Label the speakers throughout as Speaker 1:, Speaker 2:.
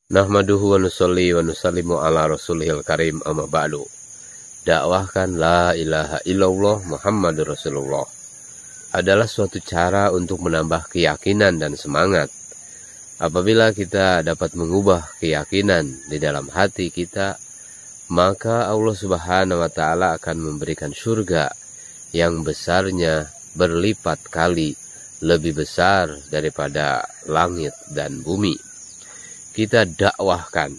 Speaker 1: Nahmaduhu wa nusolli wa nusallimu ala rasulihil karim amma ba'du. Dakwahkan la ilaha illallah Muhammadur Rasulullah adalah suatu cara untuk menambah keyakinan dan semangat. Apabila kita dapat mengubah keyakinan di dalam hati kita, maka Allah Subhanahu wa Ta'ala akan memberikan surga yang besarnya berlipat kali lebih besar daripada langit dan bumi. Kita dakwahkan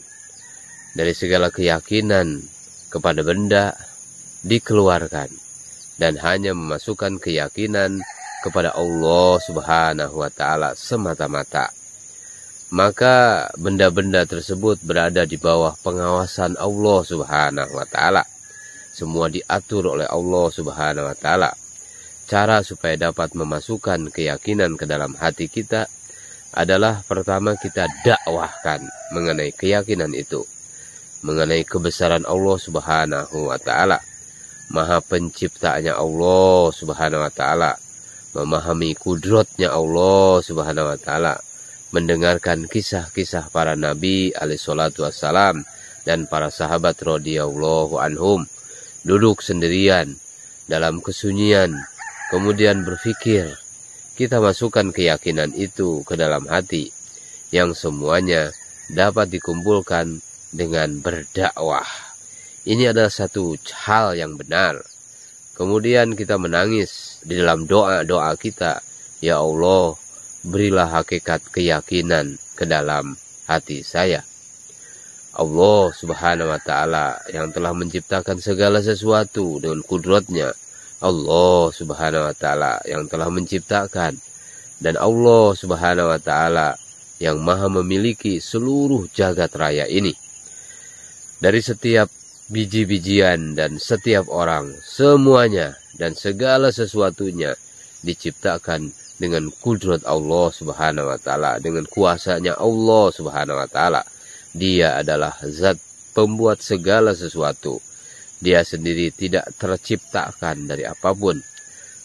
Speaker 1: dari segala keyakinan kepada benda, dikeluarkan dan hanya memasukkan keyakinan kepada Allah Subhanahu wa Ta'ala semata-mata. Maka benda-benda tersebut berada di bawah pengawasan Allah Subhanahu wa Ta'ala. Semua diatur oleh Allah Subhanahu wa Ta'ala. Cara supaya dapat memasukkan keyakinan ke dalam hati kita adalah pertama kita dakwahkan mengenai keyakinan itu, mengenai kebesaran Allah Subhanahu wa Ta'ala, Maha Penciptanya Allah Subhanahu wa Ta'ala, memahami kudratnya Allah Subhanahu wa Ta'ala, mendengarkan kisah-kisah para nabi alaihi salatu wassalam dan para sahabat radhiyallahu anhum, duduk sendirian dalam kesunyian, kemudian berpikir. Kita masukkan keyakinan itu ke dalam hati, yang semuanya dapat dikumpulkan dengan berdakwah. Ini adalah satu hal yang benar. Kemudian kita menangis di dalam doa-doa kita, ya Allah, berilah hakikat keyakinan ke dalam hati saya. Allah Subhanahu wa Ta'ala yang telah menciptakan segala sesuatu dengan kudratnya, Allah Subhanahu wa Ta'ala yang telah menciptakan, dan Allah Subhanahu wa Ta'ala yang maha memiliki seluruh jagat raya ini. Dari setiap biji-bijian dan setiap orang, semuanya dan segala sesuatunya diciptakan dengan kudrat Allah Subhanahu wa Ta'ala, dengan kuasanya Allah Subhanahu wa Ta'ala. Dia adalah zat pembuat segala sesuatu. Dia sendiri tidak terciptakan dari apapun.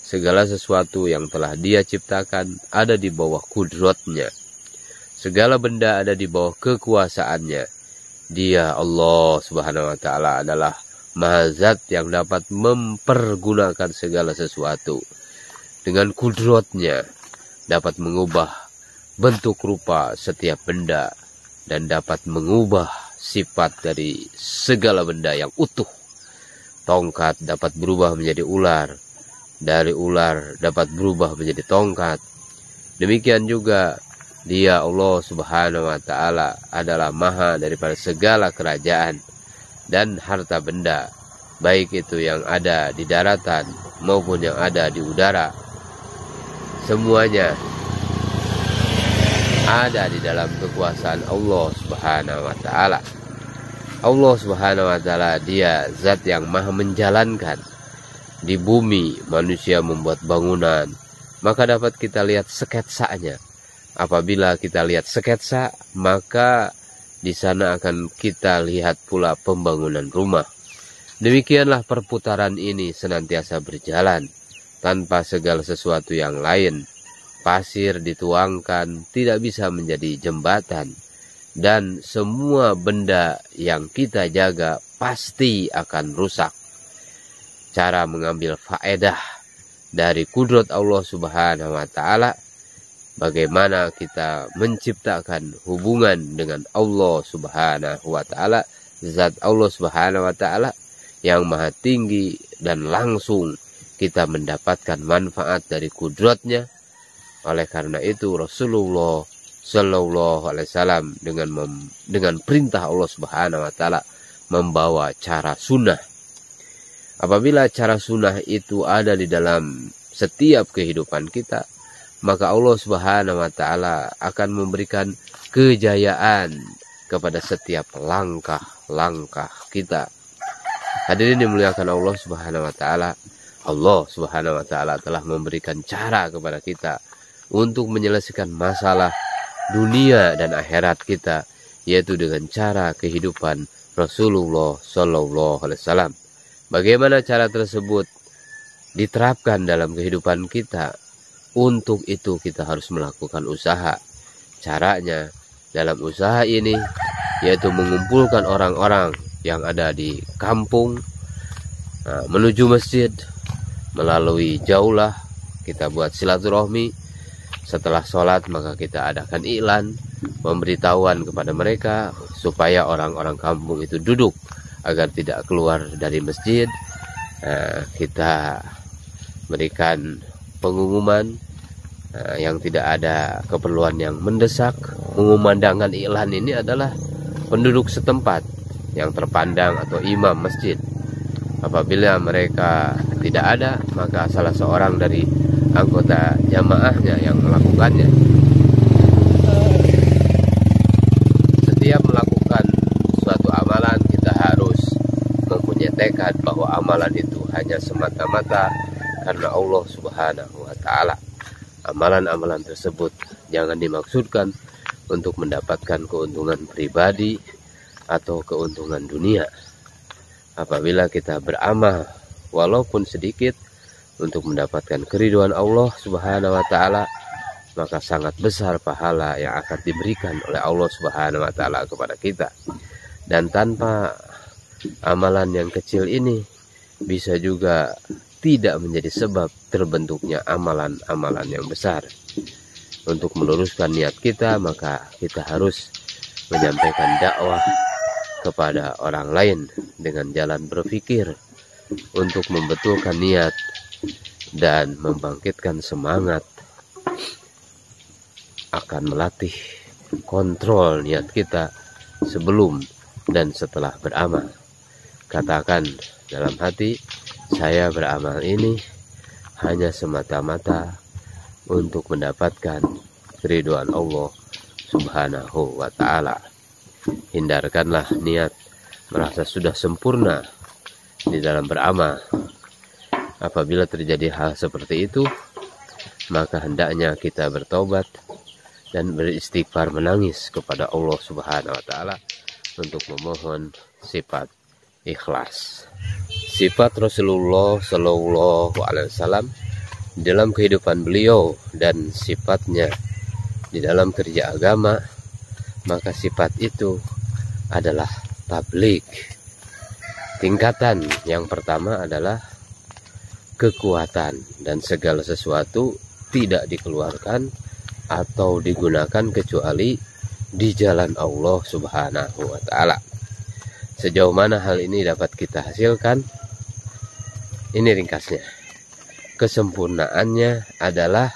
Speaker 1: Segala sesuatu yang telah dia ciptakan ada di bawah kudratnya. Segala benda ada di bawah kekuasaannya. Dia Allah Subhanahu wa Ta'ala adalah Mahazat yang dapat mempergunakan segala sesuatu. Dengan kudratnya dapat mengubah bentuk rupa setiap benda dan dapat mengubah sifat dari segala benda yang utuh. Tongkat dapat berubah menjadi ular, dari ular dapat berubah menjadi tongkat. Demikian juga Dia Allah Subhanahu wa Ta'ala adalah maha daripada segala kerajaan dan harta benda, baik itu yang ada di daratan maupun yang ada di udara. Semuanya ada di dalam kekuasaan Allah Subhanahu wa Ta'ala. Allah Subhanahu wa Ta'ala dia zat yang maha menjalankan. Di bumi manusia membuat bangunan, maka dapat kita lihat sketsanya. Apabila kita lihat sketsa, maka di sana akan kita lihat pula pembangunan rumah. Demikianlah perputaran ini senantiasa berjalan tanpa segala sesuatu yang lain. Pasir dituangkan tidak bisa menjadi jembatan. Dan semua benda yang kita jaga pasti akan rusak. Cara mengambil faedah dari kudrat Allah Subhanahu wa Ta'ala, bagaimana kita menciptakan hubungan dengan Allah Subhanahu wa Ta'ala, zat Allah Subhanahu wa Ta'ala yang maha tinggi, dan langsung kita mendapatkan manfaat dari kudratnya. Oleh karena itu Rasulullah Sallallahu Alaihi Wasallam dengan perintah Allah Subhanahu wa Ta'ala membawa cara sunnah. Apabila cara sunnah itu ada di dalam setiap kehidupan kita, maka Allah Subhanahu wa Ta'ala akan memberikan kejayaan kepada setiap langkah-langkah kita. Hadirin dimuliakan Allah Subhanahu wa Ta'ala. Allah Subhanahu wa Ta'ala telah memberikan cara kepada kita untuk menyelesaikan masalah dunia dan akhirat kita, yaitu dengan cara kehidupan Rasulullah Sallallahu Alaihi Wasallam. Bagaimana cara tersebut diterapkan dalam kehidupan kita? Untuk itu kita harus melakukan usaha. Caranya dalam usaha ini yaitu mengumpulkan orang-orang yang ada di kampung menuju masjid. Melalui jaulah kita buat silaturahmi. Setelah sholat maka kita adakan iklan, memberitahuan kepada mereka supaya orang-orang kampung itu duduk agar tidak keluar dari masjid. Kita berikan pengumuman yang tidak ada keperluan yang mendesak. Mengumandangkan iklan ini adalah penduduk setempat yang terpandang atau imam masjid. Apabila mereka tidak ada, maka salah seorang dari anggota jamaahnya yang melakukannya. Setiap melakukan suatu amalan, kita harus mempunyai tekad bahwa amalan itu hanya semata-mata karena Allah Subhanahu wa Ta'ala. Amalan-amalan tersebut jangan dimaksudkan untuk mendapatkan keuntungan pribadi atau keuntungan dunia. Apabila kita beramal walaupun sedikit untuk mendapatkan keridhaan Allah Subhanahu wa Ta'ala, maka sangat besar pahala yang akan diberikan oleh Allah Subhanahu wa Ta'ala kepada kita. Dan tanpa amalan yang kecil ini bisa juga tidak menjadi sebab terbentuknya amalan-amalan yang besar. Untuk meluruskan niat kita, maka kita harus menyampaikan dakwah kepada orang lain dengan jalan berpikir untuk membetulkan niat dan membangkitkan semangat, akan melatih kontrol niat kita sebelum dan setelah beramal. Katakan dalam hati, saya beramal ini hanya semata-mata untuk mendapatkan keridhaan Allah Subhanahu wa Ta'ala. Hindarkanlah niat merasa sudah sempurna di dalam beramal. Apabila terjadi hal seperti itu, maka hendaknya kita bertobat dan beristighfar, menangis kepada Allah Subhanahu wa Ta'ala untuk memohon sifat ikhlas. Sifat Rasulullah Shallallahu Alaihi Wasallam dalam kehidupan beliau dan sifatnya di dalam kerja agama, maka sifat itu adalah tabligh. Tingkatan yang pertama adalah kekuatan, dan segala sesuatu tidak dikeluarkan atau digunakan kecuali di jalan Allah Subhanahu wa Ta'ala. Sejauh mana hal ini dapat kita hasilkan? Ini ringkasnya. Kesempurnaannya adalah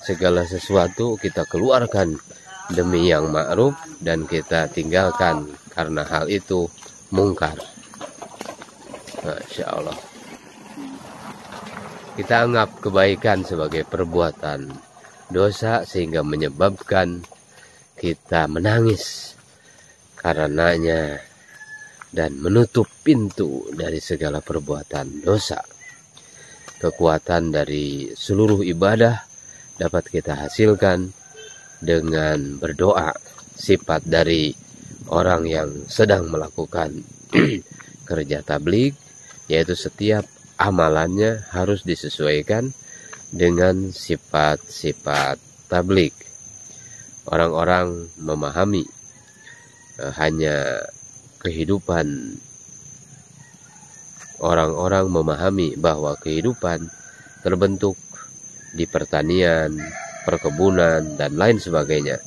Speaker 1: segala sesuatu kita keluarkan demi yang ma'ruf dan kita tinggalkan karena hal itu mungkar. Masya Allah. Kita anggap kebaikan sebagai perbuatan dosa sehingga menyebabkan kita menangis karenanya dan menutup pintu dari segala perbuatan dosa. Kekuatan dari seluruh ibadah dapat kita hasilkan dengan berdoa. Sifat dari orang yang sedang melakukan kerja tabligh, yaitu setiap amalannya harus disesuaikan dengan sifat-sifat tabligh. Orang-orang memahami hanya kehidupan, orang-orang memahami bahwa kehidupan terbentuk di pertanian, perkebunan, dan lain sebagainya.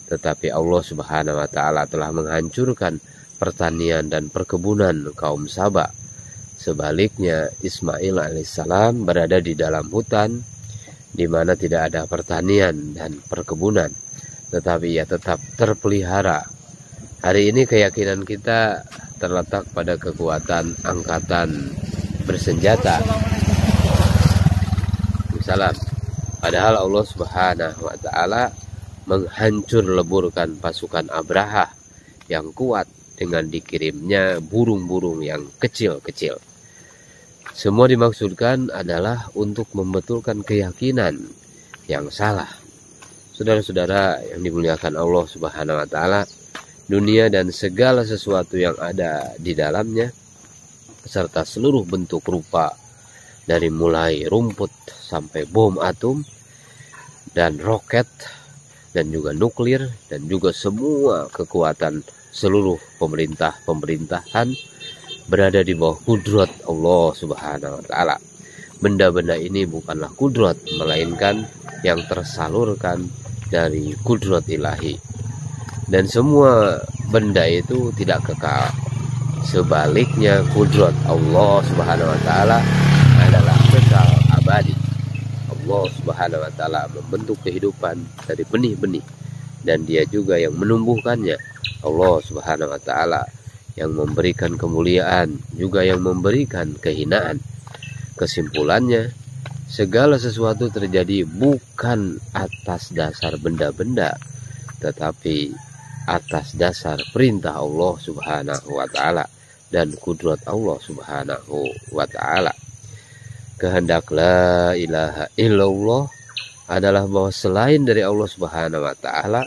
Speaker 1: Tetapi Allah Subhanahu wa Ta'ala telah menghancurkan pertanian dan perkebunan kaum Saba. Sebaliknya, Ismail alaihissalam berada di dalam hutan di mana tidak ada pertanian dan perkebunan, tetapi ia tetap terpelihara. Hari ini keyakinan kita terletak pada kekuatan angkatan bersenjata. Salam. Padahal Allah Subhanahu wa Ta'ala menghancur leburkan pasukan Abraha yang kuat dengan dikirimnya burung-burung yang kecil-kecil. Semua dimaksudkan adalah untuk membetulkan keyakinan yang salah. Saudara-saudara yang dimuliakan Allah Subhanahu wa Ta'ala, dunia dan segala sesuatu yang ada di dalamnya serta seluruh bentuk rupa, dari mulai rumput sampai bom atom dan roket dan juga nuklir dan juga semua kekuatan seluruh pemerintahan berada di bawah kudrat Allah Subhanahu wa Ta'ala. Benda-benda ini bukanlah kudrat, melainkan yang tersalurkan dari kudrat ilahi. Dan semua benda itu tidak kekal. Sebaliknya, kudrat Allah Subhanahu wa Ta'ala adalah kekal abadi. Allah Subhanahu wa Ta'ala membentuk kehidupan dari benih-benih, dan Dia juga yang menumbuhkannya. Allah Subhanahu wa Ta'ala yang memberikan kemuliaan, juga yang memberikan kehinaan. Kesimpulannya, segala sesuatu terjadi bukan atas dasar benda-benda, tetapi atas dasar perintah Allah Subhanahu wa Ta'ala dan kudrat Allah Subhanahu wa Ta'ala. Kehendak la ilaha illallah adalah bahwa selain dari Allah Subhanahu wa Ta'ala,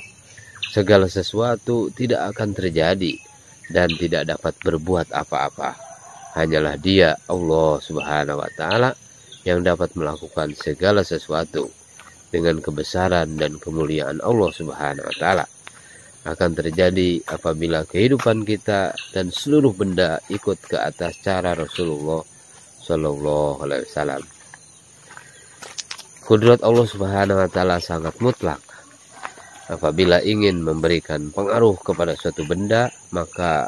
Speaker 1: segala sesuatu tidak akan terjadi dan tidak dapat berbuat apa-apa. Hanyalah Dia, Allah Subhanahu wa Ta'ala, yang dapat melakukan segala sesuatu. Dengan kebesaran dan kemuliaan Allah Subhanahu wa Ta'ala akan terjadi apabila kehidupan kita dan seluruh benda ikut ke atas cara Rasulullah Shallallahu Alaihi Wasallam. Kudrat Allah Subhanahu wa Ta'ala sangat mutlak. Apabila ingin memberikan pengaruh kepada suatu benda, maka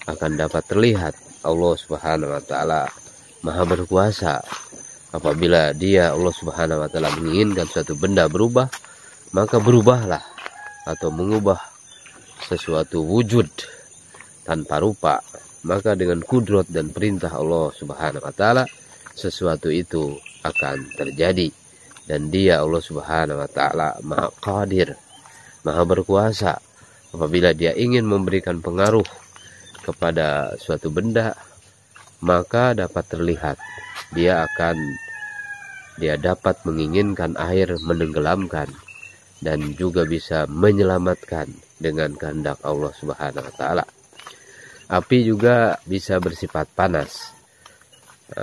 Speaker 1: akan dapat terlihat Allah Subhanahu wa Ta'ala Maha berkuasa. Apabila Dia, Allah Subhanahu wa Ta'ala, menginginkan suatu benda berubah, maka berubahlah atau mengubah sesuatu wujud tanpa rupa. Maka dengan kudrat dan perintah Allah Subhanahu wa Ta'ala, sesuatu itu akan terjadi. Dan Dia, Allah Subhanahu wa Ta'ala, Maha Qadir, Maha berkuasa. Apabila Dia ingin memberikan pengaruh kepada suatu benda, maka dapat terlihat dia dapat menginginkan air menenggelamkan dan juga bisa menyelamatkan dengan kehendak Allah Subhanahu wa Ta'ala. Api juga bisa bersifat panas,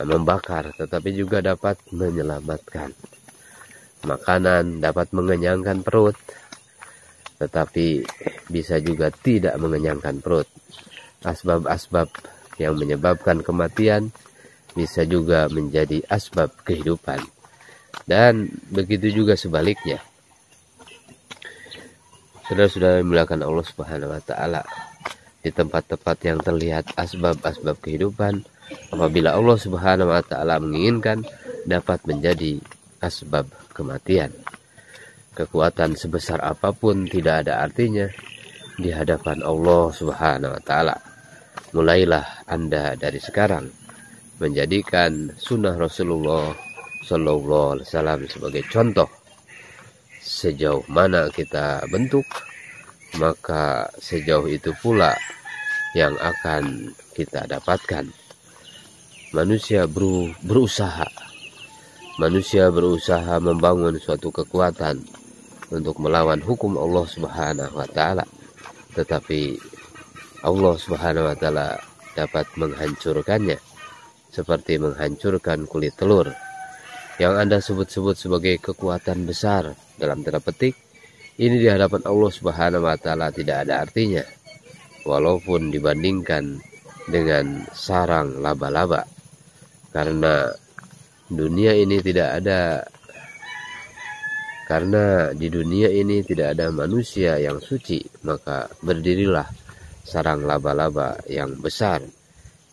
Speaker 1: membakar, tetapi juga dapat menyelamatkan. Makanan dapat mengenyangkan perut, tetapi bisa juga tidak mengenyangkan perut. Asbab-asbab yang menyebabkan kematian bisa juga menjadi asbab kehidupan. Dan begitu juga sebaliknya. Saudara-saudara yang dimuliakan Allah Subhanahu wa Ta'ala, di tempat-tempat yang terlihat asbab-asbab kehidupan, apabila Allah Subhanahu wa Ta'ala menginginkan, dapat menjadi asbab kematian. Kekuatan sebesar apapun tidak ada artinya di hadapan Allah Subhanahu wa Ta'ala. Mulailah Anda dari sekarang menjadikan sunnah Rasulullah Sallallahu Alaihi Wasallam sebagai contoh. Sejauh mana kita bentuk, maka sejauh itu pula yang akan kita dapatkan. Manusia berusaha membangun suatu kekuatan untuk melawan hukum Allah Subhanahu wa Ta'ala, tetapi Allah Subhanahu wa Ta'ala dapat menghancurkannya seperti menghancurkan kulit telur. Yang Anda sebut-sebut sebagai kekuatan besar dalam tanda petik, ini di hadapan Allah Subhanahu wa Ta'ala tidak ada artinya, walaupun dibandingkan dengan sarang laba-laba. Karena dunia ini karena di dunia ini tidak ada manusia yang suci, maka berdirilah sarang laba-laba yang besar.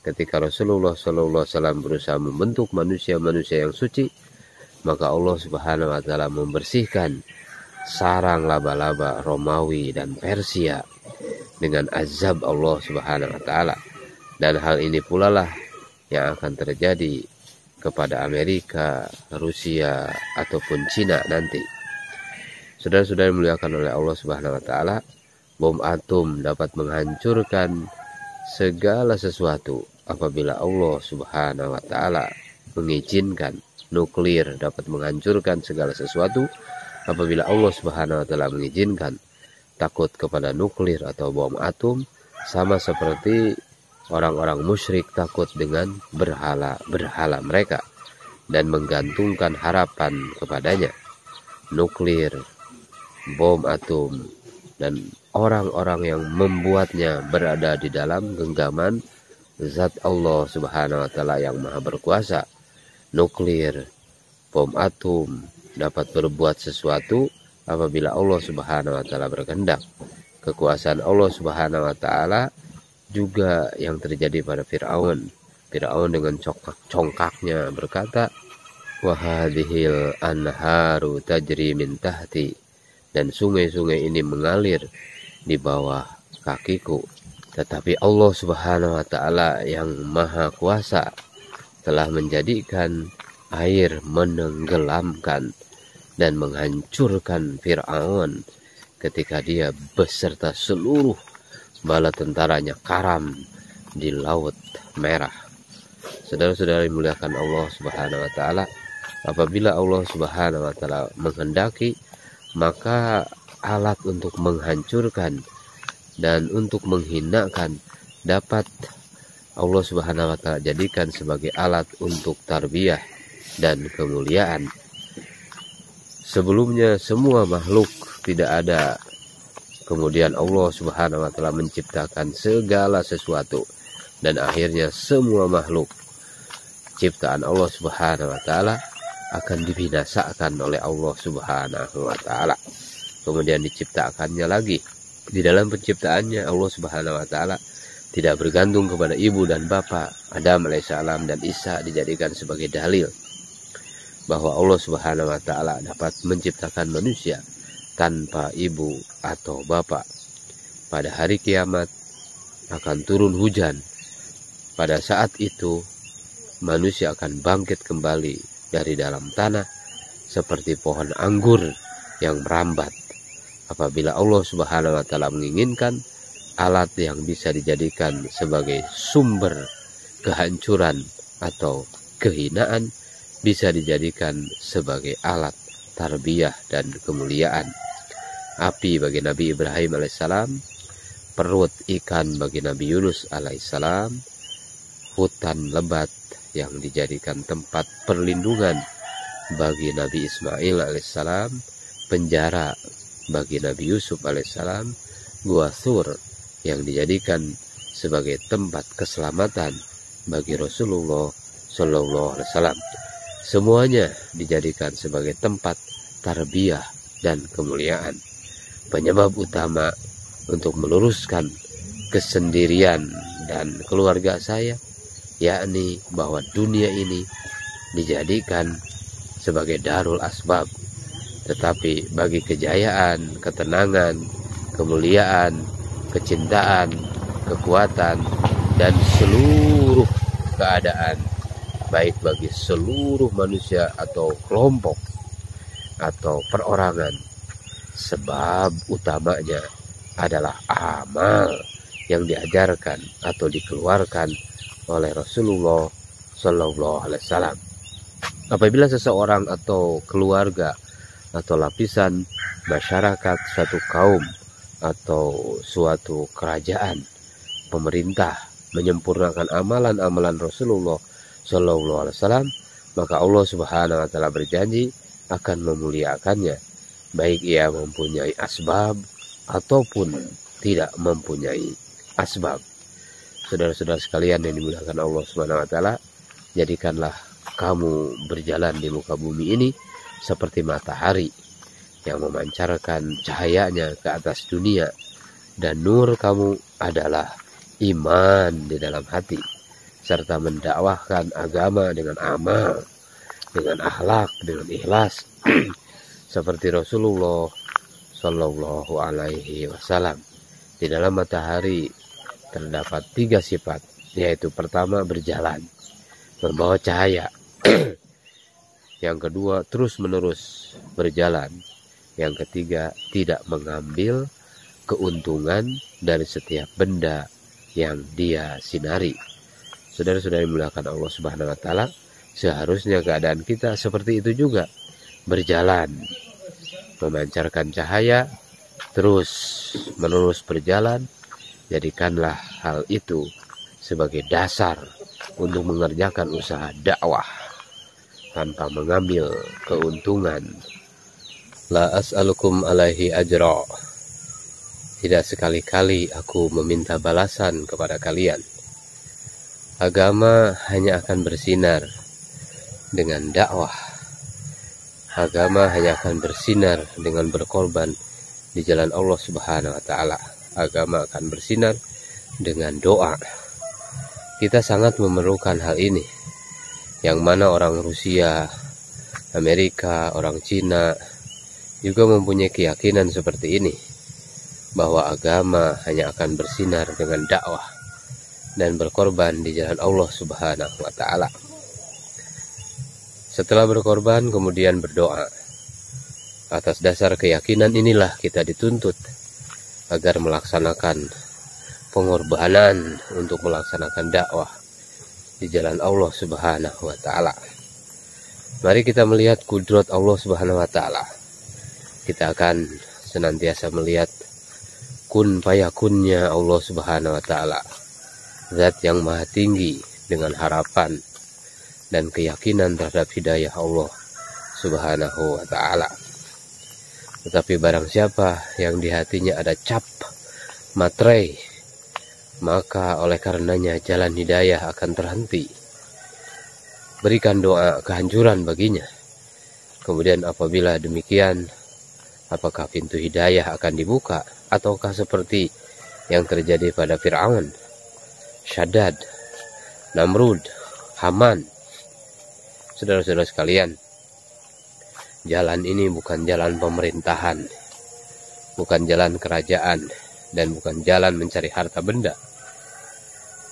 Speaker 1: Ketika Rasulullah SAW berusaha membentuk manusia-manusia yang suci, maka Allah Subhanahu wa Ta'ala membersihkan sarang laba-laba Romawi dan Persia dengan azab Allah Subhanahu wa Ta'ala. Dan hal ini pula lah yang akan terjadi kepada Amerika, Rusia, ataupun Cina nanti. Saudara-saudara dimuliakan oleh Allah Subhanahu wa Ta'ala, bom atom dapat menghancurkan segala sesuatu apabila Allah Subhanahu wa Ta'ala mengizinkan. Nuklir dapat menghancurkan segala sesuatu apabila Allah Subhanahu wa Ta'ala mengizinkan. Takut kepada nuklir atau bom atom sama seperti orang-orang musyrik takut dengan berhala mereka dan menggantungkan harapan kepadanya. Nuklir, bom atom dan orang-orang yang membuatnya berada di dalam genggaman zat Allah Subhanahu wa Ta'ala yang Maha Berkuasa. Nuklir, bom atom dapat berbuat sesuatu apabila Allah Subhanahu wa Ta'ala berkehendak. Kekuasaan Allah Subhanahu wa Ta'ala juga yang terjadi pada Fir'aun. Fir'aun dengan congkaknya berkata, wa hadhil anharu tajri min tahti, dan sungai-sungai ini mengalir di bawah kakiku. Tetapi Allah Subhanahu wa Ta'ala yang Maha Kuasa telah menjadikan air menenggelamkan dan menghancurkan Fir'aun ketika dia beserta seluruh bala tentaranya karam di Laut Merah. Saudara-saudara dimuliakan Allah Subhanahu wa Ta'ala, apabila Allah Subhanahu wa Ta'ala menghendaki, maka alat untuk menghancurkan dan untuk menghinakan dapat Allah Subhanahu wa Ta'ala jadikan sebagai alat untuk tarbiyah dan kemuliaan. Sebelumnya semua makhluk tidak ada, kemudian Allah Subhanahu wa Ta'ala menciptakan segala sesuatu, dan akhirnya semua makhluk ciptaan Allah Subhanahu wa Ta'ala akan dibinasakan oleh Allah Subhanahu wa Ta'ala. Kemudian diciptakannya lagi. Di dalam penciptaannya Allah Subhanahu wa Ta'ala tidak bergantung kepada ibu dan bapak. Adam alaihissalam dan Isa dijadikan sebagai dalil bahwa Allah Subhanahu wa Ta'ala dapat menciptakan manusia tanpa ibu atau bapak. Pada hari kiamat akan turun hujan. Pada saat itu manusia akan bangkit kembali dari dalam tanah seperti pohon anggur yang merambat. Apabila Allah Subhanahu wa Ta'ala menginginkan, alat yang bisa dijadikan sebagai sumber kehancuran atau kehinaan bisa dijadikan sebagai alat tarbiyah dan kemuliaan. Api bagi Nabi Ibrahim alaihissalam, perut ikan bagi Nabi Yunus alaihissalam, hutan lebat yang dijadikan tempat perlindungan bagi Nabi Ismail alaihissalam, penjara bagi Nabi Yusuf alaihissalam, gua Thur yang dijadikan sebagai tempat keselamatan bagi Rasulullah Shallallahu Alaihi Wasallam. Semuanya dijadikan sebagai tempat tarbiyah dan kemuliaan. Penyebab utama untuk meluruskan kesendirian dan keluarga saya, yakni bahwa dunia ini dijadikan sebagai darul asbab, tetapi bagi kejayaan, ketenangan, kemuliaan, kecintaan, kekuatan, dan seluruh keadaan, baik bagi seluruh manusia atau kelompok atau perorangan, sebab utamanya adalah amal yang diajarkan atau dikeluarkan oleh Rasulullah Shallallahu Alaihi Wasallam. Apabila seseorang atau keluarga atau lapisan masyarakat suatu kaum atau suatu kerajaan, pemerintah menyempurnakan amalan-amalan Rasulullah Shallallahu Alaihi Wasallam, maka Allah Subhanahu Wa Taala berjanji akan memuliakannya, baik ia mempunyai asbab ataupun tidak mempunyai asbab. Saudara-saudara sekalian yang dimuliakan Allah Subhanahu Wa Taala, jadikanlah kamu berjalan di muka bumi ini seperti matahari yang memancarkan cahayanya ke atas dunia, dan nur kamu adalah iman di dalam hati, serta mendakwahkan agama dengan amal, dengan akhlak, dengan ikhlas seperti Rasulullah Shallallahu Alaihi Wasallam. Di dalam matahari terdapat 3 sifat, yaitu pertama berjalan, membawa cahaya. Yang kedua terus-menerus berjalan. Yang ketiga tidak mengambil keuntungan dari setiap benda yang dia sinari. Saudara-saudara yang dimuliakan Allah Subhanahu Wa Taala, seharusnya keadaan kita seperti itu juga, berjalan, memancarkan cahaya, terus menerus berjalan. Jadikanlah hal itu sebagai dasar untuk mengerjakan usaha dakwah tanpa mengambil keuntungan. La as'alukum alaihi ajra, Tidak sekali-kali aku meminta balasan kepada kalian. Agama hanya akan bersinar dengan dakwah. Agama hanya akan bersinar dengan berkorban di jalan Allah Subhanahu wa Ta'ala. Agama akan bersinar dengan doa. Kita sangat memerlukan hal ini, yang mana orang Rusia, Amerika, orang Cina juga mempunyai keyakinan seperti ini, bahwa agama hanya akan bersinar dengan dakwah dan berkorban di jalan Allah Subhanahu wa Ta'ala. Setelah berkorban kemudian berdoa. Atas dasar keyakinan inilah kita dituntut agar melaksanakan pengorbanan untuk melaksanakan dakwah di jalan Allah Subhanahu wa Ta'ala. Mari kita melihat kudrat Allah Subhanahu wa Ta'ala. Kita akan senantiasa melihat kun fayakunnya Allah Subhanahu wa Ta'ala, zat yang maha tinggi, dengan harapan dan keyakinan terhadap hidayah Allah Subhanahu wa Ta'ala. Tetapi barang siapa yang di hatinya ada cap materai, maka oleh karenanya jalan hidayah akan terhenti. Berikan doa kehancuran baginya. Kemudian apabila demikian, apakah pintu hidayah akan dibuka, ataukah seperti yang terjadi pada Fir'aun, Syadad, Namrud, Haman? Saudara-saudara sekalian, jalan ini bukan jalan pemerintahan, bukan jalan kerajaan, dan bukan jalan mencari harta benda.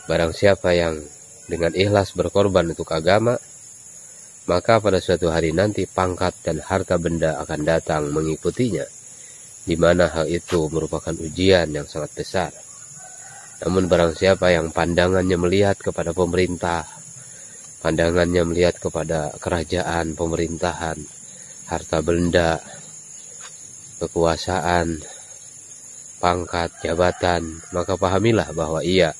Speaker 1: Barang siapa yang dengan ikhlas berkorban untuk agama, maka pada suatu hari nanti pangkat dan harta benda akan datang mengikutinya, di mana hal itu merupakan ujian yang sangat besar. Namun barang siapa yang pandangannya melihat kepada pemerintah, pandangannya melihat kepada kerajaan, pemerintahan, harta benda, kekuasaan, pangkat, jabatan, maka pahamilah bahwa ia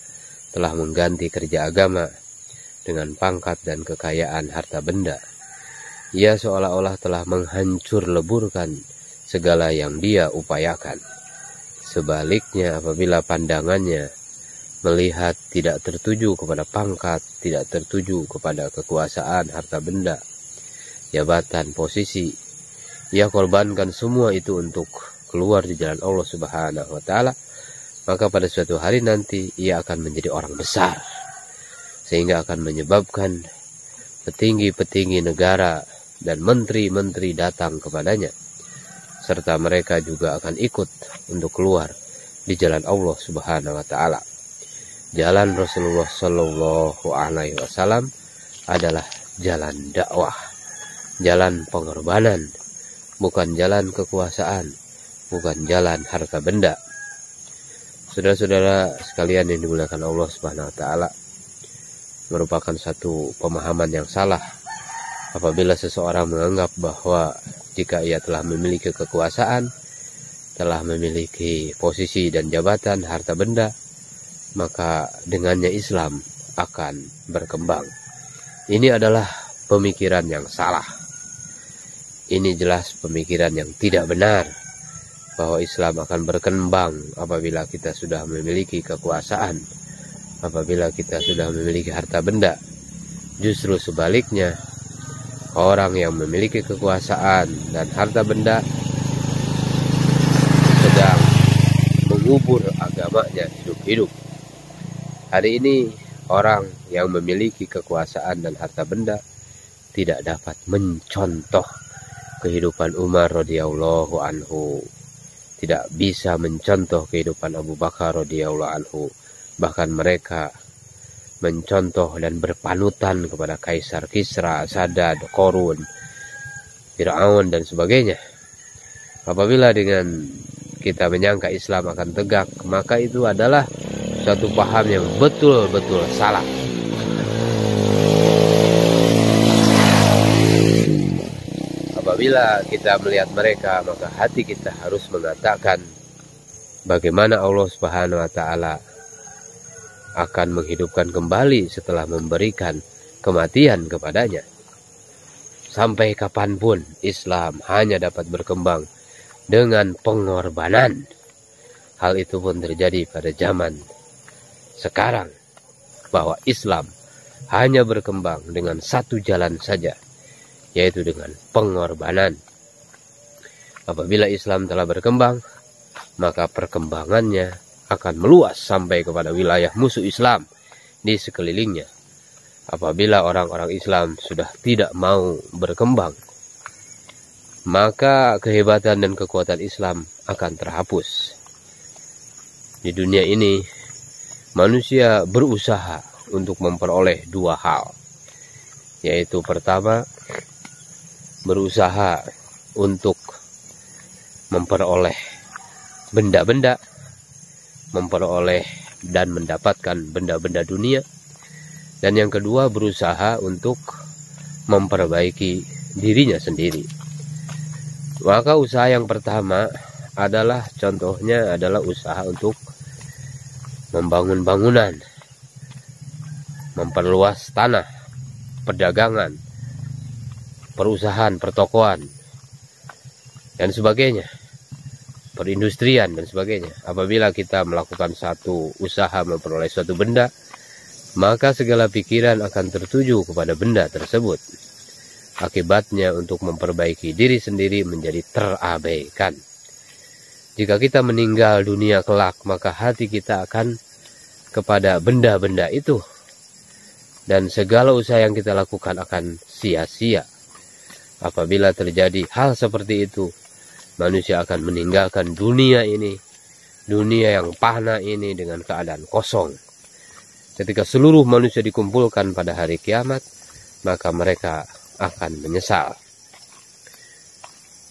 Speaker 1: telah mengganti kerja agama dengan pangkat dan kekayaan harta benda. Ia seolah-olah telah menghancur leburkan segala yang dia upayakan. Sebaliknya, apabila pandangannya melihat tidak tertuju kepada pangkat, tidak tertuju kepada kekuasaan, harta benda, jabatan, posisi, ia korbankan semua itu untuk keluar di jalan Allah Subhanahu wa Ta'ala, maka pada suatu hari nanti ia akan menjadi orang besar, sehingga akan menyebabkan petinggi-petinggi negara dan menteri-menteri datang kepadanya, serta mereka juga akan ikut untuk keluar di jalan Allah Subhanahu wa Ta'ala. Jalan Rasulullah Shallallahu Alaihi Wasallam adalah jalan dakwah, jalan pengorbanan, bukan jalan kekuasaan, bukan jalan harta benda. Saudara-saudara sekalian yang dimuliakan Allah Subhanahu wa Ta'ala, merupakan satu pemahaman yang salah apabila seseorang menganggap bahwa jika ia telah memiliki kekuasaan, telah memiliki posisi dan jabatan, harta benda, maka dengannya Islam akan berkembang. Ini adalah pemikiran yang salah. Ini jelas pemikiran yang tidak benar, bahwa Islam akan berkembang apabila kita sudah memiliki kekuasaan, apabila kita sudah memiliki harta benda. Justru sebaliknya, orang yang memiliki kekuasaan dan harta benda sedang mengubur agamanya hidup-hidup. Hari ini orang yang memiliki kekuasaan dan harta benda tidak dapat mencontoh kehidupan Umar radhiyallahu anhu, tidak bisa mencontoh kehidupan Abu Bakar radhiyallahu anhu. Bahkan mereka mencontoh dan berpanutan kepada Kaisar Kisra, Sadad, Qorun, Fir'aun dan sebagainya. Apabila dengan kita menyangka Islam akan tegak, maka itu adalah suatu paham yang betul-betul salah. Apabila kita melihat mereka, maka hati kita harus mengatakan bagaimana Allah Subhanahu wa Ta'ala akan menghidupkan kembali setelah memberikan kematian kepadanya. Sampai kapanpun Islam hanya dapat berkembang dengan pengorbanan. Hal itu pun terjadi pada zaman sekarang, bahwa Islam hanya berkembang dengan satu jalan saja, yaitu dengan pengorbanan. Apabila Islam telah berkembang, maka perkembangannya akan meluas sampai kepada wilayah musuh Islam di sekelilingnya. Apabila orang-orang Islam sudah tidak mau berkembang, maka kehebatan dan kekuatan Islam akan terhapus. Di dunia ini, manusia berusaha untuk memperoleh dua hal, yaitu pertama, berusaha untuk memperoleh benda-benda, memperoleh dan mendapatkan benda-benda dunia, dan yang kedua berusaha untuk memperbaiki dirinya sendiri. Maka usaha yang pertama adalah, contohnya adalah usaha untuk membangun bangunan, memperluas tanah, perdagangan, perusahaan, pertokoan, dan sebagainya, perindustrian dan sebagainya. Apabila kita melakukan satu usaha memperoleh suatu benda, maka segala pikiran akan tertuju kepada benda tersebut. Akibatnya untuk memperbaiki diri sendiri menjadi terabaikan. Jika kita meninggal dunia kelak, maka hati kita akan kepada benda-benda itu, dan segala usaha yang kita lakukan akan sia-sia. Apabila terjadi hal seperti itu, manusia akan meninggalkan dunia ini, dunia yang fana ini, dengan keadaan kosong. Ketika seluruh manusia dikumpulkan pada hari kiamat, maka mereka akan menyesal.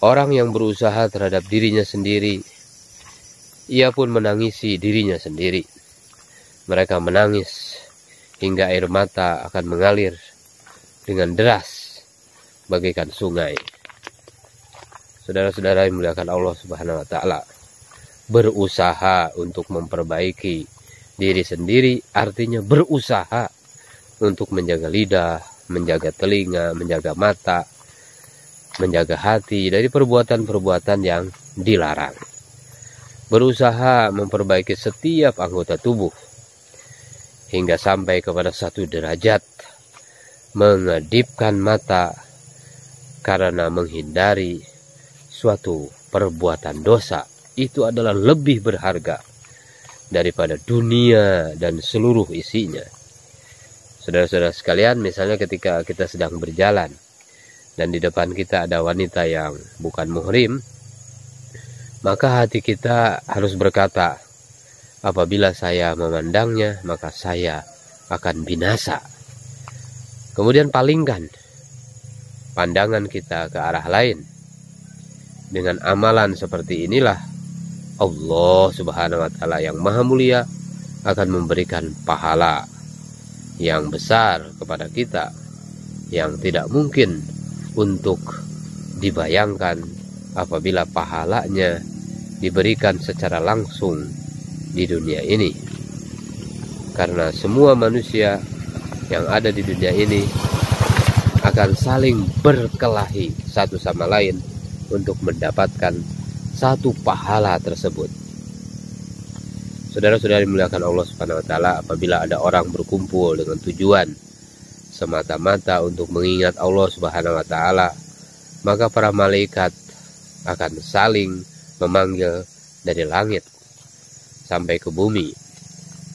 Speaker 1: Orang yang berusaha terhadap dirinya sendiri, ia pun menangisi dirinya sendiri. Mereka menangis hingga air mata akan mengalir dengan deras bagaikan sungai. Saudara-saudara yang dimuliakan Allah Subhanahu wa taala, berusaha untuk memperbaiki diri sendiri artinya berusaha untuk menjaga lidah, menjaga telinga, menjaga mata, menjaga hati dari perbuatan-perbuatan yang dilarang. Berusaha memperbaiki setiap anggota tubuh hingga sampai kepada satu derajat mengedipkan mata karena menghindari suatu perbuatan dosa. Itu adalah lebih berharga daripada dunia dan seluruh isinya. Saudara-saudara sekalian, misalnya ketika kita sedang berjalan dan di depan kita ada wanita yang bukan muhrim, maka hati kita harus berkata, apabila saya memandangnya, maka saya akan binasa. Kemudian palingkan pandangan kita ke arah lain. Dengan amalan seperti inilah Allah Subhanahu wa taala yang Maha Mulia akan memberikan pahala yang besar kepada kita, yang tidak mungkin untuk dibayangkan apabila pahalanya diberikan secara langsung di dunia ini. Karena semua manusia yang ada di dunia ini akan saling berkelahi satu sama lain untuk mendapatkan satu pahala tersebut. Saudara-saudari dimuliakan Allah Subhanahu wa taala, apabila ada orang berkumpul dengan tujuan semata-mata untuk mengingat Allah Subhanahu wa taala, maka para malaikat akan saling memanggil dari langit sampai ke bumi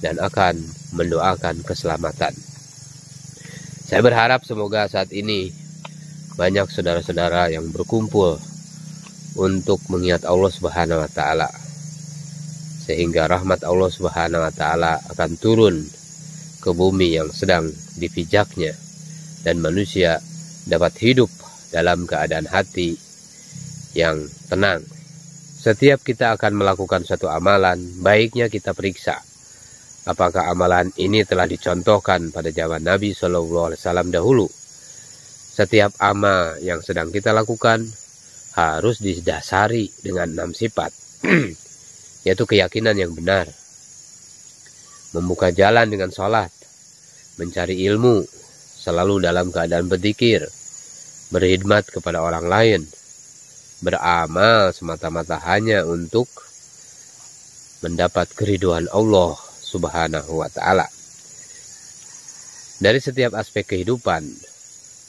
Speaker 1: dan akan mendoakan keselamatan. Saya berharap semoga saat ini banyak saudara-saudara yang berkumpul untuk mengingat Allah Subhanahu wa taala, sehingga rahmat Allah Subhanahu wa taala akan turun ke bumi yang sedang dipijaknya, dan manusia dapat hidup dalam keadaan hati yang tenang. Setiap kita akan melakukan suatu amalan, baiknya kita periksa apakah amalan ini telah dicontohkan pada zaman Nabi SAW dahulu. Setiap amal yang sedang kita lakukan harus didasari dengan 6 sifat, yaitu keyakinan yang benar, membuka jalan dengan sholat, mencari ilmu, selalu dalam keadaan berzikir, berkhidmat kepada orang lain, beramal semata-mata hanya untuk mendapat keriduan Allah Subhanahu wa ta'ala. Dari setiap aspek kehidupan,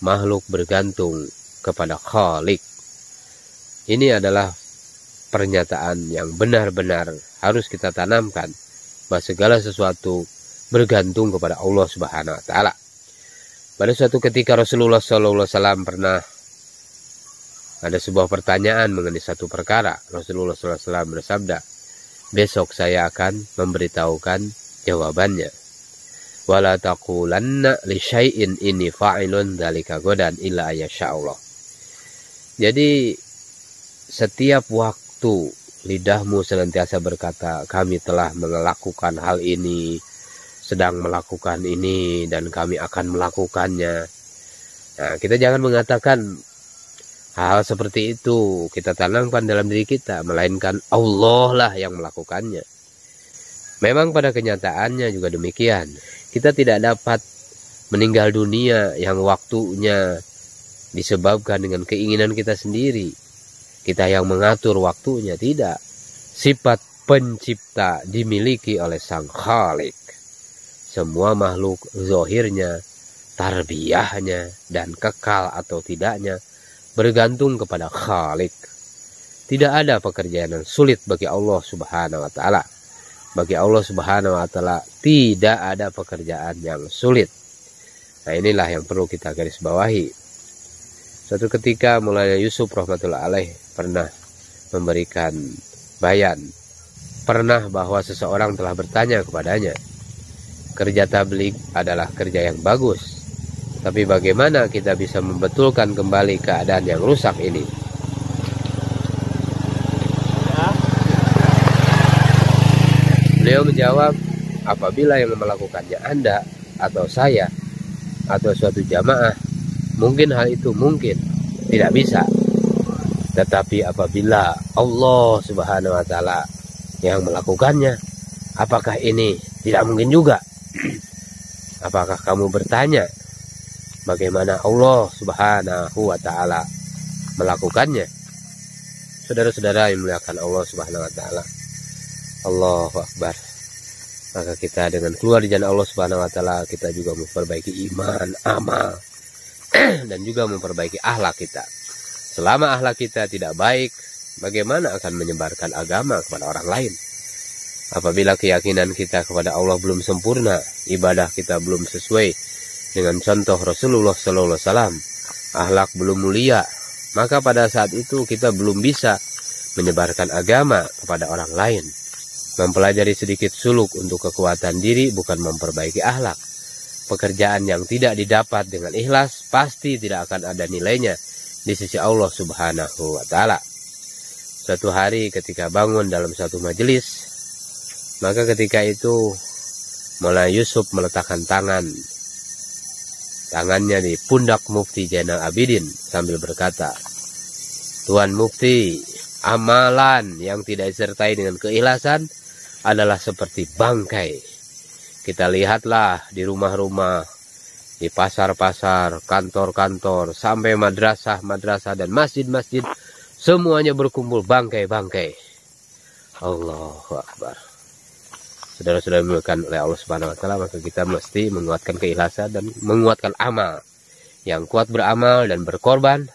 Speaker 1: makhluk bergantung kepada Khalik. Ini adalah pernyataan yang benar-benar harus kita tanamkan, bahwa segala sesuatu bergantung kepada Allah Subhanahu wa ta'ala. Pada suatu ketika Rasulullah SAW pernah ada sebuah pertanyaan mengenai satu perkara. Rasulullah SAW bersabda, besok saya akan memberitahukan jawabannya. Wala taqulanna li syai'in inni fa'ilun dzalika ghadan illa ayyasha'allah. Jadi setiap waktu lidahmu senantiasa berkata, kami telah melakukan hal ini, sedang melakukan ini, dan kami akan melakukannya. Nah, kita jangan mengatakan hal seperti itu kita tanamkan dalam diri kita, melainkan Allah lah yang melakukannya. Memang pada kenyataannya juga demikian. Kita tidak dapat meninggal dunia yang waktunya disebabkan dengan keinginan kita sendiri. Kita yang mengatur waktunya, tidak. Sifat pencipta dimiliki oleh Sang Khalik. Semua makhluk zahirnya, tarbiyahnya, dan kekal atau tidaknya bergantung kepada Khalik. Tidak ada pekerjaan yang sulit bagi Allah Subhanahu wa ta'ala. Bagi Allah Subhanahu wa ta'ala tidak ada pekerjaan yang sulit. Nah, inilah yang perlu kita garis bawahi. Suatu ketika Maulana Yusuf rahmatullah alaih pernah memberikan bayan. Pernah bahwa seseorang telah bertanya kepadanya, kerja tabligh adalah kerja yang bagus, tapi bagaimana kita bisa membetulkan kembali keadaan yang rusak ini? Beliau menjawab, apabila yang melakukannya Anda atau saya atau suatu jamaah, mungkin hal itu mungkin, tidak bisa. Tetapi apabila Allah Subhanahu wa ta'ala yang melakukannya, apakah ini tidak mungkin juga? Apakah kamu bertanya bagaimana Allah Subhanahu wa ta'ala melakukannya? Saudara-saudara yang memuliakan Allah Subhanahu wa ta'ala, Allahu Akbar. Maka kita dengan keluar di jalan Allah Subhanahu wa ta'ala, kita juga memperbaiki iman, amal, dan juga memperbaiki akhlak kita. Selama akhlak kita tidak baik, bagaimana akan menyebarkan agama kepada orang lain? Apabila keyakinan kita kepada Allah belum sempurna, ibadah kita belum sesuai dengan contoh Rasulullah SAW, akhlak belum mulia, maka pada saat itu kita belum bisa menyebarkan agama kepada orang lain. Mempelajari sedikit suluk untuk kekuatan diri bukan memperbaiki akhlak. Pekerjaan yang tidak didapat dengan ikhlas pasti tidak akan ada nilainya di sisi Allah Subhanahu wa ta'ala. Suatu hari ketika bangun dalam suatu majelis, maka ketika itu Maulana Yusuf meletakkan tangannya di pundak Mufti Zainal Abidin sambil berkata, Tuan Mufti, amalan yang tidak disertai dengan keikhlasan adalah seperti bangkai. Kita lihatlah di rumah-rumah, di pasar-pasar, kantor-kantor, sampai madrasah-madrasah dan masjid-masjid, semuanya berkumpul bangkai-bangkai. Allahu Akbar. Saudara-saudara dimuliakan oleh Allah Subhanahu wa ta'ala, maka kita mesti menguatkan keikhlasan dan menguatkan amal. Yang kuat beramal dan berkorban,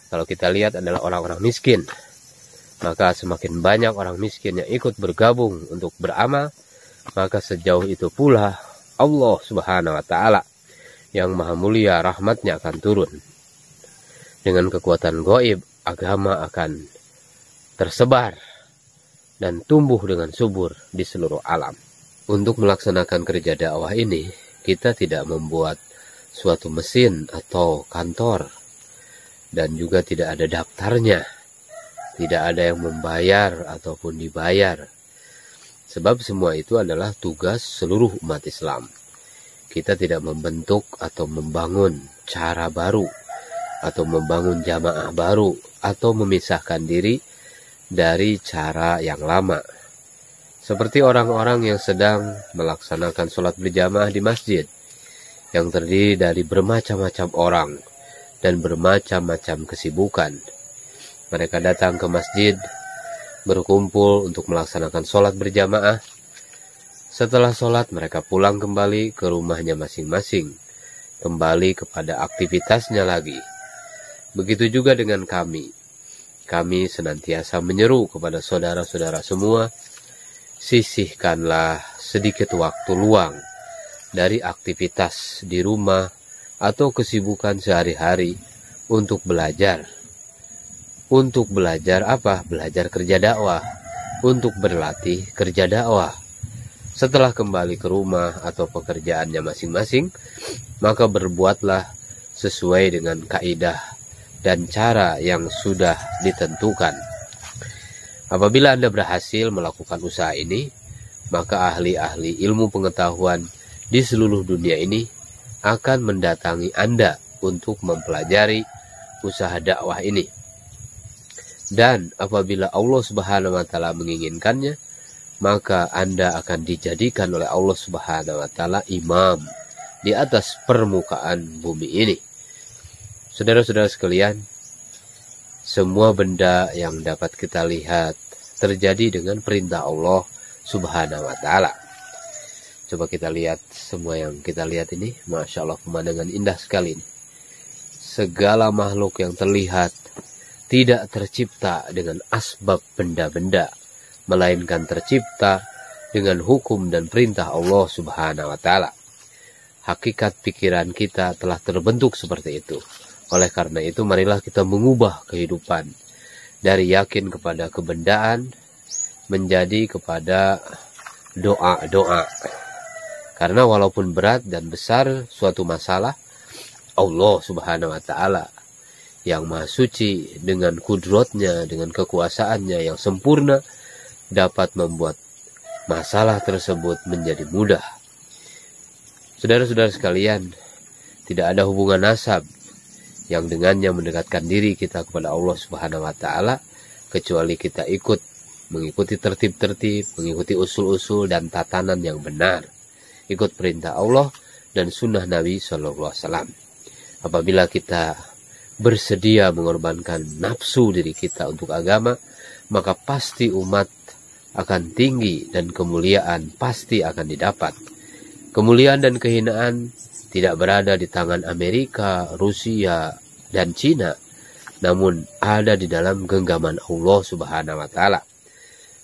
Speaker 1: kalau kita lihat adalah orang-orang miskin. Maka semakin banyak orang miskin yang ikut bergabung untuk beramal, maka sejauh itu pula Allah Subhanahu wa ta'ala yang maha mulia rahmatnya akan turun. Dengan kekuatan gaib, agama akan tersebar dan tumbuh dengan subur di seluruh alam. Untuk melaksanakan kerja dakwah ini, kita tidak membuat suatu mesin atau kantor, dan juga tidak ada daftarnya. Tidak ada yang membayar ataupun dibayar. Sebab semua itu adalah tugas seluruh umat Islam. Kita tidak membentuk atau membangun cara baru, atau membangun jamaah baru, atau memisahkan diri dari cara yang lama. Seperti orang-orang yang sedang melaksanakan sholat berjamaah di masjid, yang terdiri dari bermacam-macam orang dan bermacam-macam kesibukan. Mereka datang ke masjid, berkumpul untuk melaksanakan sholat berjamaah. Setelah sholat mereka pulang kembali ke rumahnya masing-masing, kembali kepada aktivitasnya lagi. Begitu juga dengan kami. Kami senantiasa menyeru kepada saudara-saudara semua, sisihkanlah sedikit waktu luang dari aktivitas di rumah atau kesibukan sehari-hari untuk belajar. Untuk belajar apa? Belajar kerja dakwah. Untuk berlatih kerja dakwah. Setelah kembali ke rumah atau pekerjaannya masing-masing, maka berbuatlah sesuai dengan kaidah dan cara yang sudah ditentukan. Apabila Anda berhasil melakukan usaha ini, maka ahli-ahli ilmu pengetahuan di seluruh dunia ini akan mendatangi Anda untuk mempelajari usaha dakwah ini. Dan apabila Allah Subhanahu wa taala menginginkannya, maka Anda akan dijadikan oleh Allah Subhanahu wa taala imam di atas permukaan bumi ini. Saudara-saudara sekalian, semua benda yang dapat kita lihat terjadi dengan perintah Allah Subhanahu wa taala. Coba kita lihat semua yang kita lihat ini, Masya Allah, pemandangan indah sekali ini. Segala makhluk yang terlihat tidak tercipta dengan asbab benda-benda, melainkan tercipta dengan hukum dan perintah Allah Subhanahu wa taala. Hakikat pikiran kita telah terbentuk seperti itu. Oleh karena itu, marilah kita mengubah kehidupan dari yakin kepada kebendaan menjadi kepada doa-doa. Karena walaupun berat dan besar suatu masalah, Allah Subhanahu wa taala yang Maha Suci dengan kudratnya, dengan kekuasaannya yang sempurna, dapat membuat masalah tersebut menjadi mudah. Saudara-saudara sekalian, tidak ada hubungan nasab yang dengannya mendekatkan diri kita kepada Allah Subhanahu wa taala kecuali kita mengikuti tertib-tertib, mengikuti usul-usul dan tatanan yang benar, ikut perintah Allah dan sunnah Nabi Sallallahu Alaihi Wasallam. Apabila kita bersedia mengorbankan nafsu diri kita untuk agama, maka pasti umat akan tinggi dan kemuliaan pasti akan didapat. Kemuliaan dan kehinaan tidak berada di tangan Amerika, Rusia, dan Cina, namun ada di dalam genggaman Allah Subhanahu wa taala.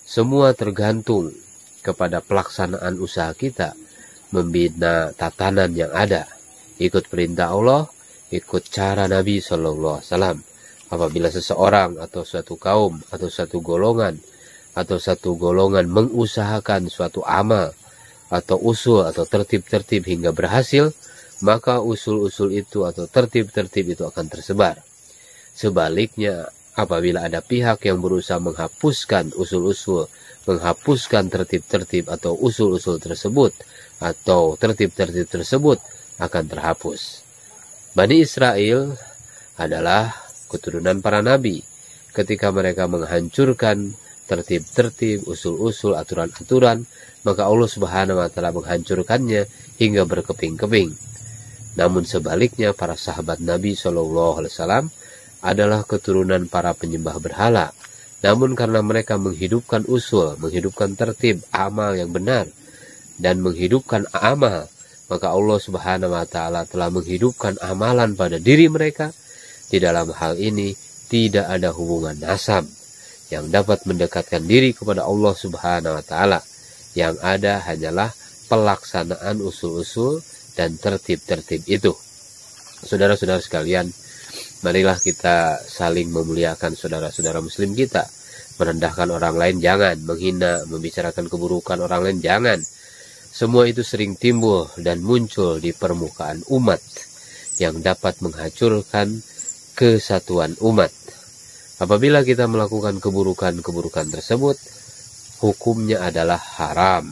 Speaker 1: Semua tergantung kepada pelaksanaan usaha kita membina tatanan yang ada, ikut perintah Allah, ikut cara Nabi Sallallahu Alaihi Wasallam. Apabila seseorang atau suatu kaum atau satu golongan mengusahakan suatu amal atau usul atau tertib-tertib hingga berhasil, maka usul-usul itu atau tertib-tertib itu akan tersebar. Sebaliknya, apabila ada pihak yang berusaha menghapuskan usul-usul, menghapuskan tertib-tertib atau usul-usul tersebut atau tertib-tertib tersebut akan terhapus. Bani Israel adalah keturunan para nabi. Ketika mereka menghancurkan tertib-tertib, usul-usul, aturan-aturan, maka Allah Subhanahu wa taala menghancurkannya hingga berkeping-keping. Namun sebaliknya, para sahabat Nabi Shallallahu Alaihi Wasallam adalah keturunan para penyembah berhala. Namun karena mereka menghidupkan usul, menghidupkan tertib, amal yang benar, dan menghidupkan amal, maka Allah Subhanahu wa taala telah menghidupkan amalan pada diri mereka. Di dalam hal ini tidak ada hubungan nasab yang dapat mendekatkan diri kepada Allah Subhanahu wa taala. Yang ada hanyalah pelaksanaan usul-usul dan tertib-tertib itu. Saudara-saudara sekalian, marilah kita saling memuliakan saudara-saudara muslim kita. Merendahkan orang lain jangan, menghina, membicarakan keburukan orang lain jangan. Semua itu sering timbul dan muncul di permukaan umat yang dapat menghancurkan kesatuan umat. Apabila kita melakukan keburukan-keburukan tersebut, hukumnya adalah haram.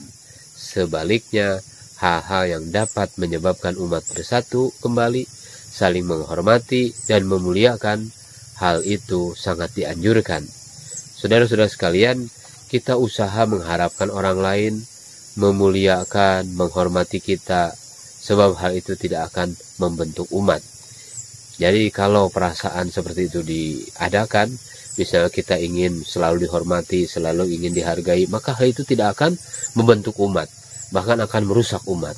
Speaker 1: Sebaliknya, hal-hal yang dapat menyebabkan umat bersatu kembali, saling menghormati dan memuliakan, hal itu sangat dianjurkan. Saudara-saudara sekalian, kita usaha mengharapkan orang lain memuliakan, menghormati kita, sebab hal itu tidak akan membentuk umat. Jadi kalau perasaan seperti itu diadakan, misalnya kita ingin selalu dihormati, selalu ingin dihargai, maka hal itu tidak akan membentuk umat, bahkan akan merusak umat.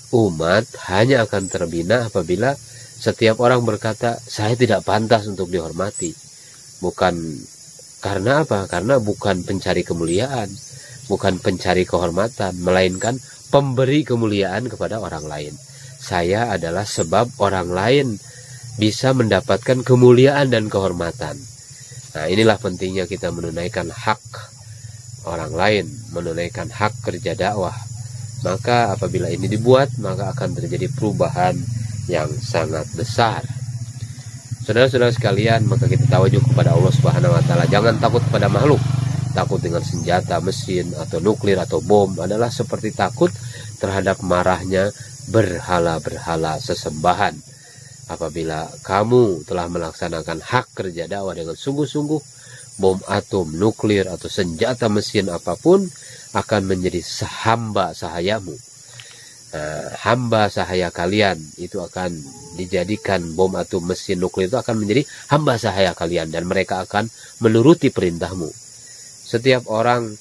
Speaker 1: Umat hanya akan terbina apabila setiap orang berkata, saya tidak pantas untuk dihormati. Bukan karena apa? Karena bukan pencari kemuliaan, bukan pencari kehormatan, melainkan pemberi kemuliaan kepada orang lain. Saya adalah sebab orang lain bisa mendapatkan kemuliaan dan kehormatan. Nah, inilah pentingnya kita menunaikan hak orang lain, menunaikan hak kerja dakwah. Maka apabila ini dibuat, maka akan terjadi perubahan yang sangat besar. Saudara-saudara sekalian, maka kita tawajuh kepada Allah Subhanahu wa taala. Jangan takut kepada makhluk. Takut dengan senjata, mesin, atau nuklir, atau bom adalah seperti takut terhadap marahnya berhala-berhala sesembahan. Apabila kamu telah melaksanakan hak kerja dakwah dengan sungguh-sungguh, bom atom, nuklir, atau senjata mesin apapun akan menjadi hamba sahayamu. Hamba sahaya kalian itu akan dijadikan, bom atom, mesin, nuklir itu akan menjadi hamba sahaya kalian, dan mereka akan menuruti perintahmu. Setiap orang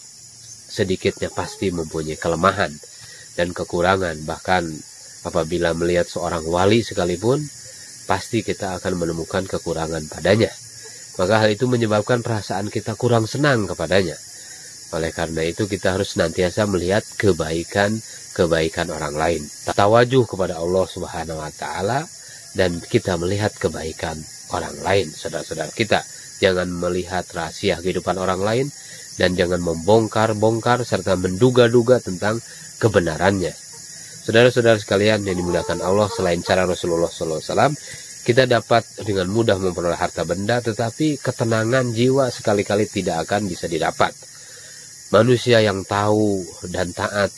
Speaker 1: sedikitnya pasti mempunyai kelemahan dan kekurangan. Bahkan apabila melihat seorang wali sekalipun, pasti kita akan menemukan kekurangan padanya. Maka hal itu menyebabkan perasaan kita kurang senang kepadanya. Oleh karena itu kita harus senantiasa melihat kebaikan orang lain. Tawajuh kepada Allah Subhanahu wa taala dan kita melihat kebaikan orang lain, saudara-saudara kita. Jangan melihat rahasia kehidupan orang lain dan jangan membongkar-bongkar serta menduga-duga tentang kebenarannya. Saudara-saudara sekalian yang dimuliakan Allah, selain cara Rasulullah SAW, kita dapat dengan mudah memperoleh harta benda, tetapi ketenangan jiwa sekali-kali tidak akan bisa didapat. Manusia yang tahu dan taat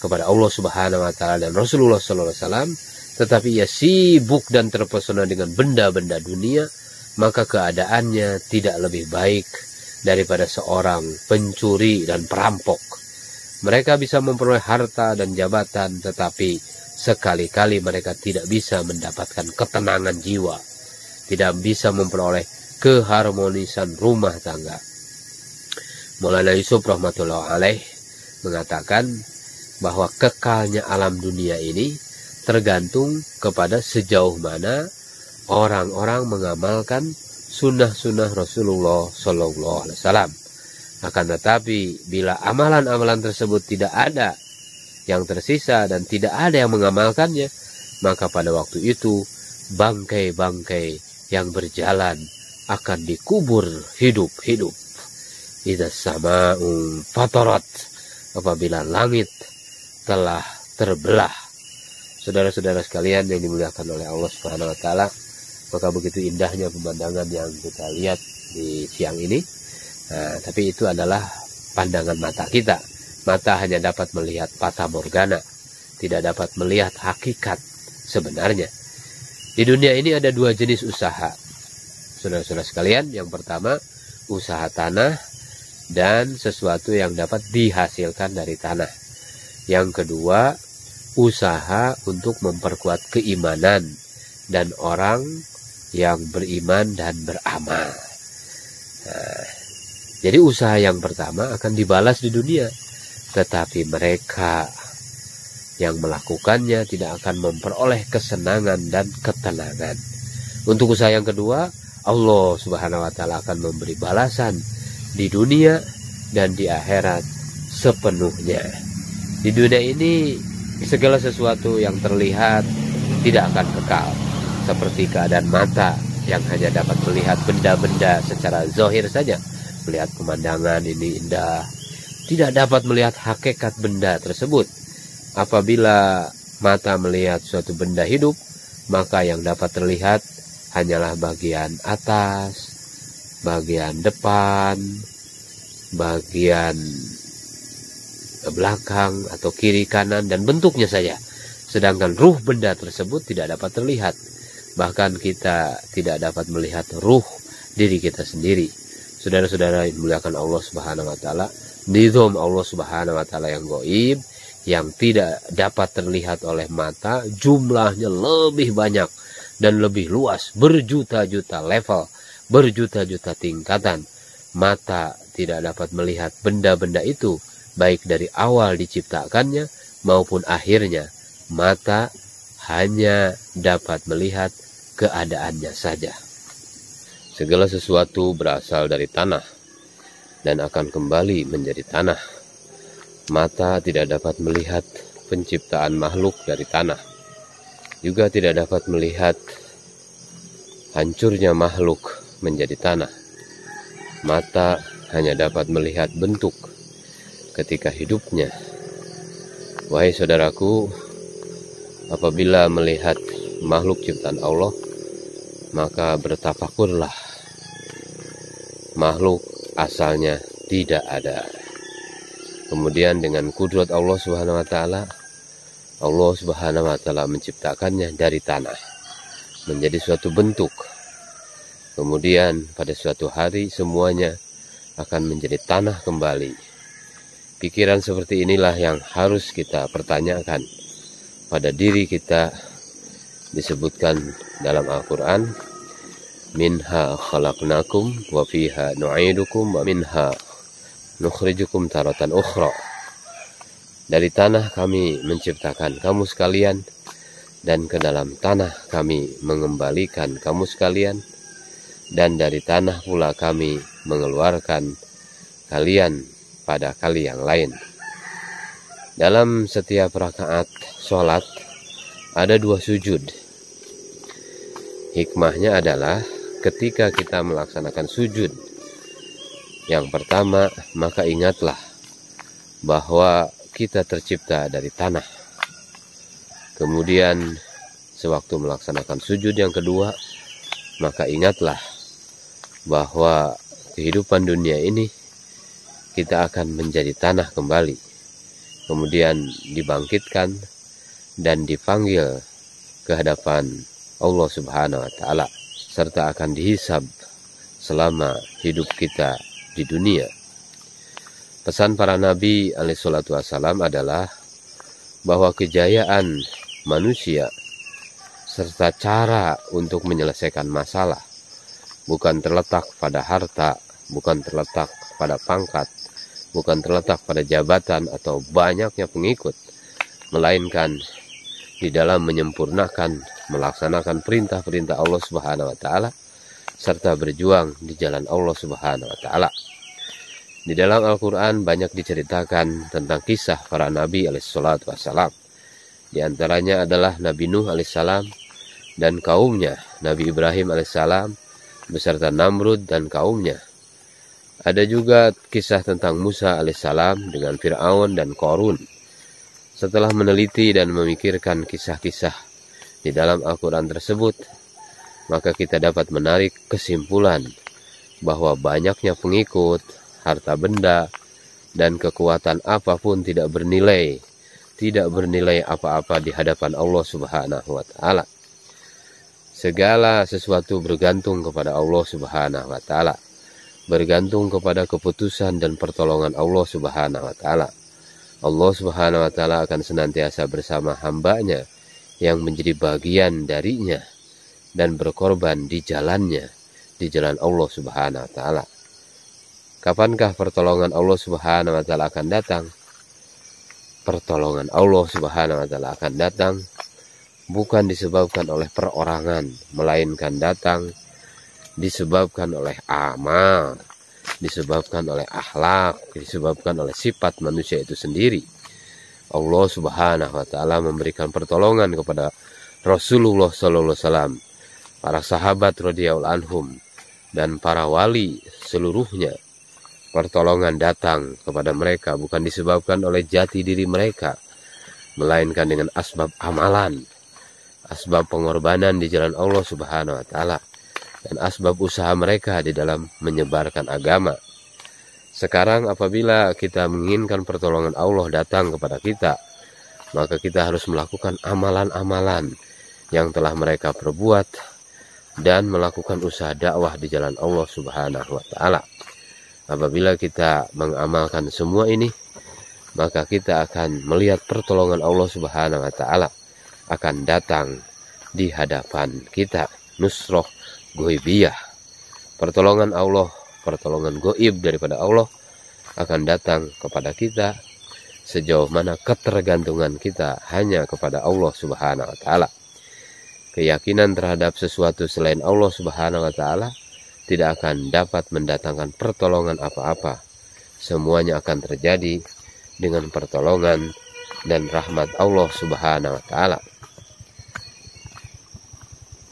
Speaker 1: kepada Allah Subhanahu wa taala dan Rasulullah SAW, tetapi ia sibuk dan terpesona dengan benda-benda dunia, maka keadaannya tidak lebih baik daripada seorang pencuri dan perampok. Mereka bisa memperoleh harta dan jabatan, tetapi sekali-kali mereka tidak bisa mendapatkan ketenangan jiwa, tidak bisa memperoleh keharmonisan rumah tangga. Maulana Yusuf rahmatullah alaih mengatakan bahwa kekalnya alam dunia ini tergantung kepada sejauh mana orang-orang mengamalkan sunnah-sunnah Rasulullah Sallallahu Alaihi Wasallam. Akan tetapi bila amalan-amalan tersebut tidak ada yang tersisa dan tidak ada yang mengamalkannya, maka pada waktu itu bangkai-bangkai yang berjalan akan dikubur hidup-hidup. Idza sama'u fatarat, apabila langit telah terbelah. Saudara-saudara sekalian yang dimuliakan oleh Allah Subhanahu wa taala, maka begitu indahnya pemandangan yang kita lihat di siang ini. Nah, tapi itu adalah pandangan mata kita. Mata hanya dapat melihat fata morgana, tidak dapat melihat hakikat sebenarnya. Di dunia ini ada dua jenis usaha, saudara-saudara sekalian. Yang pertama, usaha tanah dan sesuatu yang dapat dihasilkan dari tanah. Yang kedua, usaha untuk memperkuat keimanan dan orang yang beriman dan beramal. Nah, jadi usaha yang pertama akan dibalas di dunia, tetapi mereka yang melakukannya tidak akan memperoleh kesenangan dan ketenangan. Untuk usaha yang kedua, Allah Subhanahu wa taala akan memberi balasan di dunia dan di akhirat sepenuhnya. Di dunia ini segala sesuatu yang terlihat tidak akan kekal, seperti keadaan mata yang hanya dapat melihat benda-benda secara zahir saja. Melihat pemandangan ini indah, tidak dapat melihat hakikat benda tersebut. Apabila mata melihat suatu benda hidup, maka yang dapat terlihat hanyalah bagian atas, bagian depan, bagian belakang atau kiri kanan dan bentuknya saja. Sedangkan ruh benda tersebut tidak dapat terlihat. Bahkan kita tidak dapat melihat ruh diri kita sendiri. Saudara-saudara yang dimuliakan Allah Subhanahu wa taala, nizam Allah Subhanahu wa taala yang gaib, yang tidak dapat terlihat oleh mata, jumlahnya lebih banyak dan lebih luas, berjuta-juta level berjuta-juta tingkatan. Mata tidak dapat melihat benda-benda itu, baik dari awal diciptakannya maupun akhirnya. Mata hanya dapat melihat keadaannya saja. Segala sesuatu berasal dari tanah dan akan kembali menjadi tanah. Mata tidak dapat melihat penciptaan makhluk dari tanah, juga tidak dapat melihat hancurnya makhluk menjadi tanah. Mata hanya dapat melihat bentuk ketika hidupnya. Wahai saudaraku, apabila melihat makhluk ciptaan Allah, maka bertafakurlah. Makhluk asalnya tidak ada. Kemudian dengan kudrat Allah Subhanahu wa taala, Allah Subhanahu wa taala menciptakannya dari tanah menjadi suatu bentuk. Kemudian pada suatu hari semuanya akan menjadi tanah kembali. Pikiran seperti inilah yang harus kita pertanyakan pada diri kita. Disebutkan dalam Al-Quran, minha khalaqnakum wa fiha nu'idukum wa minha nukhrijukum taratan ukhra. Dari tanah kami menciptakan kamu sekalian, dan ke dalam tanah kami mengembalikan kamu sekalian, dan dari tanah pula kami mengeluarkan kalian pada kali yang lain. Dalam setiap rakaat sholat ada 2 sujud. Hikmahnya adalah ketika kita melaksanakan sujud yang pertama, maka ingatlah bahwa kita tercipta dari tanah. Kemudian sewaktu melaksanakan sujud yang kedua, maka ingatlah bahwa kehidupan dunia ini kita akan menjadi tanah kembali. Kemudian dibangkitkan dan dipanggil ke hadapan Allah Subhanahu wa taala, serta akan dihisab selama hidup kita di dunia. Pesan para nabi alaihi salatu wassalam adalah bahwa kejayaan manusia serta cara untuk menyelesaikan masalah bukan terletak pada harta, bukan terletak pada pangkat, bukan terletak pada jabatan atau banyaknya pengikut, melainkan di dalam menyempurnakan, melaksanakan perintah-perintah Allah Subhanahu wa taala serta berjuang di jalan Allah Subhanahu wa taala. Di dalam Al-Quran banyak diceritakan tentang kisah para nabi alaihissalatu wassalam. Di antaranya adalah Nabi Nuh alaihissalam dan kaumnya, Nabi Ibrahim alaihissalam beserta Namrud dan kaumnya. Ada juga kisah tentang Musa alaihissalam dengan Fir'aun dan Qarun. Setelah meneliti dan memikirkan kisah-kisah di dalam Al-Quran tersebut, maka kita dapat menarik kesimpulan bahwa banyaknya pengikut, harta benda, dan kekuatan apapun tidak bernilai apa-apa di hadapan Allah Subhanahu wa taala. Segala sesuatu bergantung kepada Allah Subhanahu wa taala, bergantung kepada keputusan dan pertolongan Allah Subhanahu wa taala. Allah Subhanahu wa taala akan senantiasa bersama hambanya yang menjadi bagian darinya dan berkorban di jalannya, di jalan Allah Subhanahu wa taala. Kapankah pertolongan Allah Subhanahu wa taala akan datang? Pertolongan Allah Subhanahu wa taala akan datang bukan disebabkan oleh perorangan, melainkan datang disebabkan oleh amal, disebabkan oleh akhlak, disebabkan oleh sifat manusia itu sendiri. Allah Subhanahu wa taala memberikan pertolongan kepada Rasulullah sallallahu alaihi wasallam, para sahabat radhiyallahu anhum, dan para wali seluruhnya. Pertolongan datang kepada mereka bukan disebabkan oleh jati diri mereka, melainkan dengan asbab amalan, asbab pengorbanan di jalan Allah Subhanahu wa taala, dan asbab usaha mereka di dalam menyebarkan agama. Sekarang apabila kita menginginkan pertolongan Allah datang kepada kita, maka kita harus melakukan amalan-amalan yang telah mereka perbuat dan melakukan usaha dakwah di jalan Allah Subhanahu wa taala. Apabila kita mengamalkan semua ini, maka kita akan melihat pertolongan Allah Subhanahu wa taala akan datang di hadapan kita. Nusroh ghaibiyah, pertolongan Allah, pertolongan gaib daripada Allah akan datang kepada kita sejauh mana ketergantungan kita hanya kepada Allah Subhanahu wa Ta'ala. Keyakinan terhadap sesuatu selain Allah Subhanahu wa Ta'ala tidak akan dapat mendatangkan pertolongan apa-apa. Semuanya akan terjadi dengan pertolongan dan rahmat Allah Subhanahu wa Ta'ala.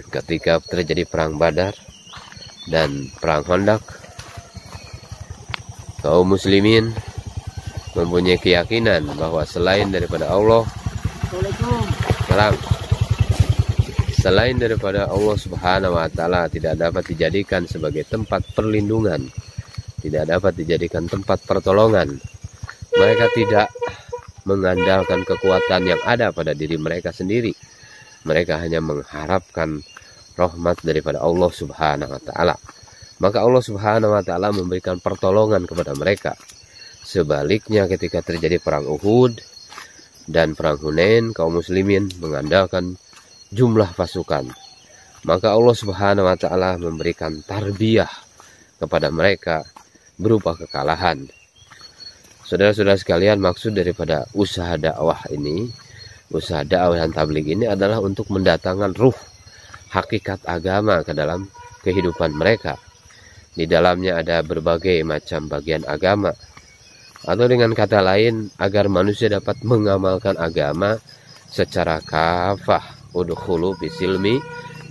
Speaker 1: Ketika terjadi perang Badar dan perang Khandaq, kaum muslimin mempunyai keyakinan bahwa selain daripada Allah, selain daripada Allah Subhanahu wa Ta'ala tidak dapat dijadikan sebagai tempat perlindungan, tidak dapat dijadikan tempat pertolongan. Mereka tidak mengandalkan kekuatan yang ada pada diri mereka sendiri. Mereka hanya mengharapkan rahmat daripada Allah Subhanahu wa Ta'ala. Maka Allah Subhanahu wa Ta'ala memberikan pertolongan kepada mereka. Sebaliknya ketika terjadi perang Uhud dan perang Hunain, kaum muslimin mengandalkan jumlah pasukan. Maka Allah Subhanahu wa Ta'ala memberikan tarbiyah kepada mereka berupa kekalahan. Saudara-saudara sekalian, maksud daripada usaha dakwah ini, usaha dakwah dan tabligh ini adalah untuk mendatangkan ruh hakikat agama ke dalam kehidupan mereka. Di dalamnya ada berbagai macam bagian agama, atau dengan kata lain agar manusia dapat mengamalkan agama secara kafah, udkhulu bisilmi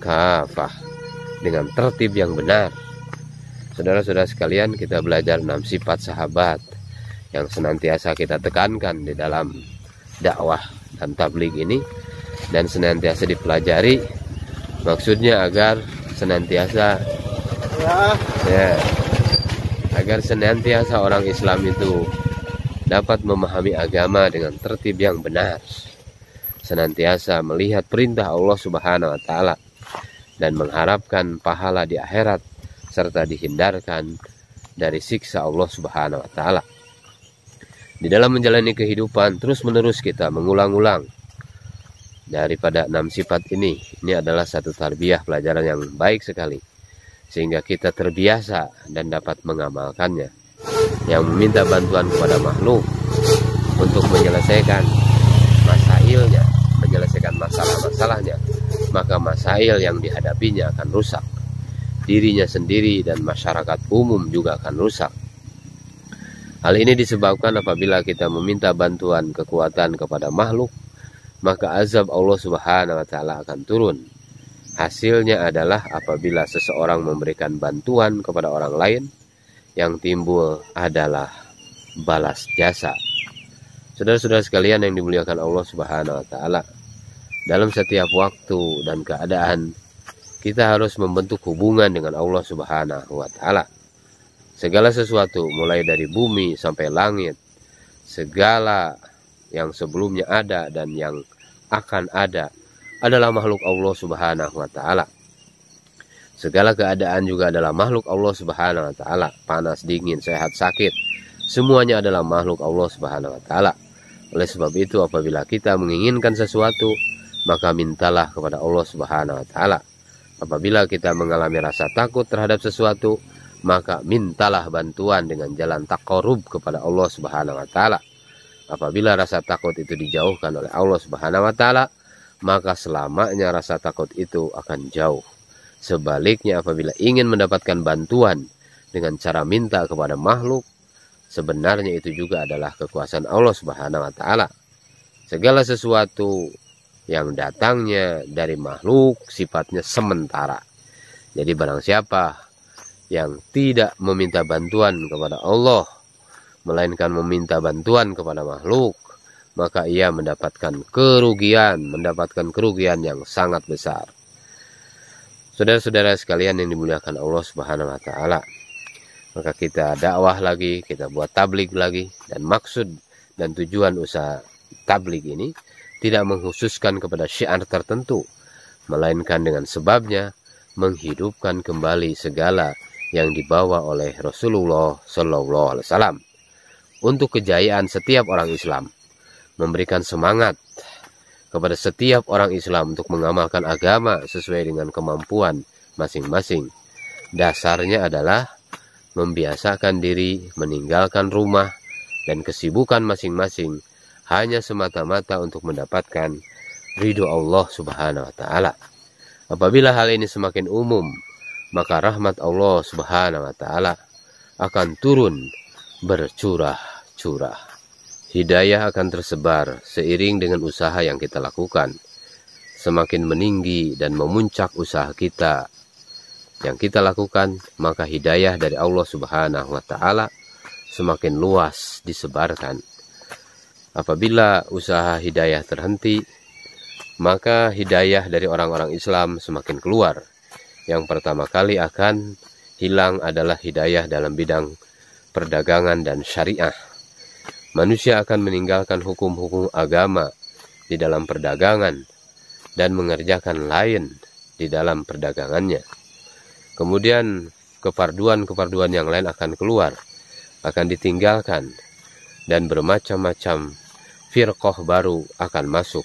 Speaker 1: kafah, dengan tertib yang benar. Saudara-saudara sekalian, kita belajar 6 sifat sahabat yang senantiasa kita tekankan di dalam dakwah dan tabligh ini, dan senantiasa dipelajari. Maksudnya agar senantiasa agar senantiasa orang Islam itu dapat memahami agama dengan tertib yang benar, senantiasa melihat perintah Allah Subhanahu wa Ta'ala dan mengharapkan pahala di akhirat, serta dihindarkan dari siksa Allah Subhanahu wa Ta'ala. Di dalam menjalani kehidupan, terus-menerus kita mengulang-ulang daripada 6 sifat ini. Ini adalah satu tarbiyah, pelajaran yang baik sekali, sehingga kita terbiasa dan dapat mengamalkannya. Yang meminta bantuan kepada makhluk untuk menyelesaikan masailnya, menyelesaikan masalah-masalahnya, maka masail yang dihadapinya akan rusak. Dirinya sendiri dan masyarakat umum juga akan rusak. Hal ini disebabkan apabila kita meminta bantuan kekuatan kepada makhluk, maka azab Allah Subhanahu wa Ta'ala akan turun. Hasilnya adalah apabila seseorang memberikan bantuan kepada orang lain, yang timbul adalah balas jasa. Saudara-saudara sekalian yang dimuliakan Allah Subhanahu wa Ta'ala, dalam setiap waktu dan keadaan kita harus membentuk hubungan dengan Allah Subhanahu wa Ta'ala. Segala sesuatu, mulai dari bumi sampai langit, segala yang sebelumnya ada dan yang akan ada adalah makhluk Allah Subhanahu wa Ta'ala. Segala keadaan juga adalah makhluk Allah Subhanahu wa Ta'ala. Panas, dingin, sehat, sakit, semuanya adalah makhluk Allah Subhanahu wa Ta'ala. Oleh sebab itu, apabila kita menginginkan sesuatu, maka mintalah kepada Allah Subhanahu wa Ta'ala. Apabila kita mengalami rasa takut terhadap sesuatu, maka mintalah bantuan dengan jalan taqarrub kepada Allah Subhanahu wa Ta'ala. Apabila rasa takut itu dijauhkan oleh Allah Subhanahu wa Ta'ala, maka selamanya rasa takut itu akan jauh. Sebaliknya, apabila ingin mendapatkan bantuan dengan cara minta kepada makhluk, sebenarnya itu juga adalah kekuasaan Allah Subhanahu wa Ta'ala. Segala sesuatu yang datangnya dari makhluk sifatnya sementara. Jadi barang siapa yang tidak meminta bantuan kepada Allah, melainkan meminta bantuan kepada makhluk, maka ia mendapatkan kerugian yang sangat besar. Saudara-saudara sekalian yang dimuliakan Allah Subhanahu wa Ta'ala, maka kita dakwah lagi, kita buat tabligh lagi, dan maksud dan tujuan usaha tabligh ini tidak mengkhususkan kepada syiar tertentu, melainkan dengan sebabnya menghidupkan kembali segala yang dibawa oleh Rasulullah Sallallahu Alaihi Wasallam untuk kejayaan setiap orang Islam, memberikan semangat kepada setiap orang Islam untuk mengamalkan agama sesuai dengan kemampuan masing-masing, dasarnya adalah membiasakan diri meninggalkan rumah dan kesibukan masing-masing hanya semata-mata untuk mendapatkan ridho Allah Subhanahu wa Ta'ala. Apabila hal ini semakin umum, maka rahmat Allah Subhanahu wa Ta'ala akan turun bercurah-curah. Hidayah akan tersebar seiring dengan usaha yang kita lakukan. Semakin meninggi dan memuncak usaha kita yang kita lakukan, maka hidayah dari Allah Subhanahu wa Ta'ala semakin luas disebarkan. Apabila usaha hidayah terhenti, maka hidayah dari orang-orang Islam semakin keluar. Yang pertama kali akan hilang adalah hidayah dalam bidang perdagangan dan syariah. Manusia akan meninggalkan hukum-hukum agama di dalam perdagangan dan mengerjakan lain di dalam perdagangannya. Kemudian kefarduan-kefarduan yang lain akan keluar, akan ditinggalkan, dan bermacam-macam firqah baru akan masuk.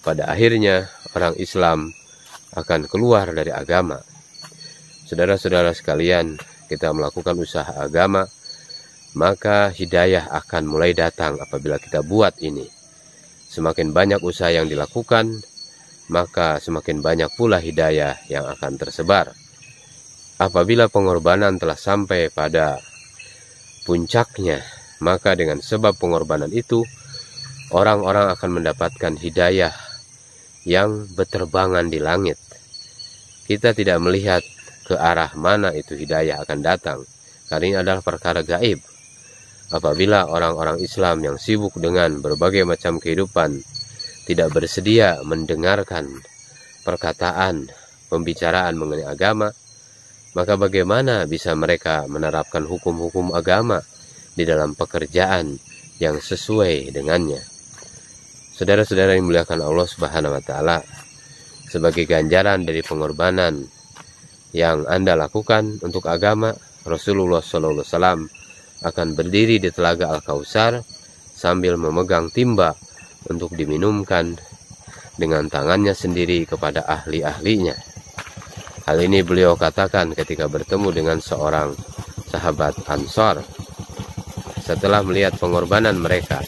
Speaker 1: Pada akhirnya orang Islam akan keluar dari agama. Saudara-saudara sekalian, kita melakukan usaha agama, maka hidayah akan mulai datang apabila kita buat ini. Semakin banyak usaha yang dilakukan, maka semakin banyak pula hidayah yang akan tersebar. Apabila pengorbanan telah sampai pada puncaknya, maka dengan sebab pengorbanan itu, orang-orang akan mendapatkan hidayah yang berterbangan di langit. Kita tidak melihat ke arah mana itu hidayah akan datang, karena ini adalah perkara gaib. Apabila orang-orang Islam yang sibuk dengan berbagai macam kehidupan tidak bersedia mendengarkan perkataan, pembicaraan mengenai agama, maka bagaimana bisa mereka menerapkan hukum-hukum agama di dalam pekerjaan yang sesuai dengannya? Saudara-saudara yang dimuliakan Allah Subhanahu wa Ta'ala, sebagai ganjaran dari pengorbanan yang Anda lakukan untuk agama, Rasulullah SAW akan berdiri di telaga Al-Kautsar sambil memegang timba untuk diminumkan dengan tangannya sendiri kepada ahli-ahlinya. Hal ini beliau katakan ketika bertemu dengan seorang sahabat Ansar setelah melihat pengorbanan mereka.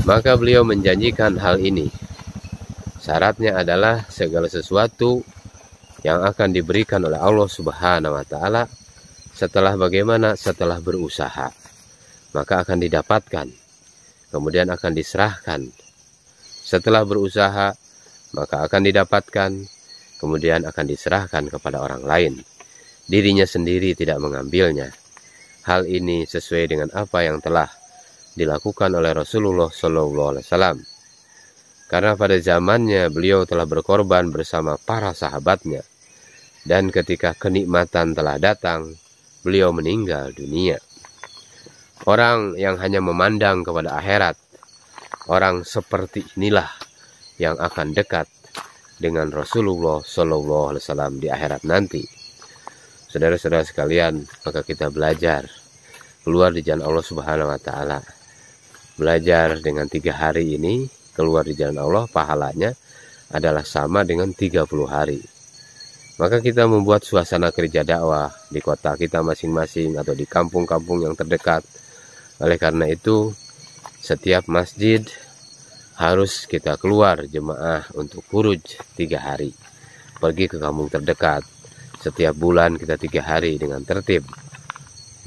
Speaker 1: Maka beliau menjanjikan hal ini. Syaratnya adalah segala sesuatu yang akan diberikan oleh Allah Subhanahu wa Ta'ala setelah bagaimana? Setelah berusaha, maka akan didapatkan, kemudian akan diserahkan. Setelah berusaha, maka akan didapatkan, kemudian akan diserahkan kepada orang lain. Dirinya sendiri tidak mengambilnya. Hal ini sesuai dengan apa yang telah dilakukan oleh Rasulullah SAW. Karena pada zamannya beliau telah berkorban bersama para sahabatnya. Dan ketika kenikmatan telah datang, beliau meninggal dunia. Orang yang hanya memandang kepada akhirat, orang seperti inilah yang akan dekat dengan Rasulullah SAW di akhirat nanti. Saudara-saudara sekalian, maka kita belajar keluar di jalan Allah Subhanahu wa Ta'ala. Belajar dengan 3 hari ini keluar di jalan Allah, pahalanya adalah sama dengan 30 hari. Maka kita membuat suasana kerja dakwah di kota kita masing-masing atau di kampung-kampung yang terdekat. Oleh karena itu, setiap masjid harus kita keluar jemaah untuk khuruj 3 hari. Pergi ke kampung terdekat. Setiap bulan kita 3 hari dengan tertib.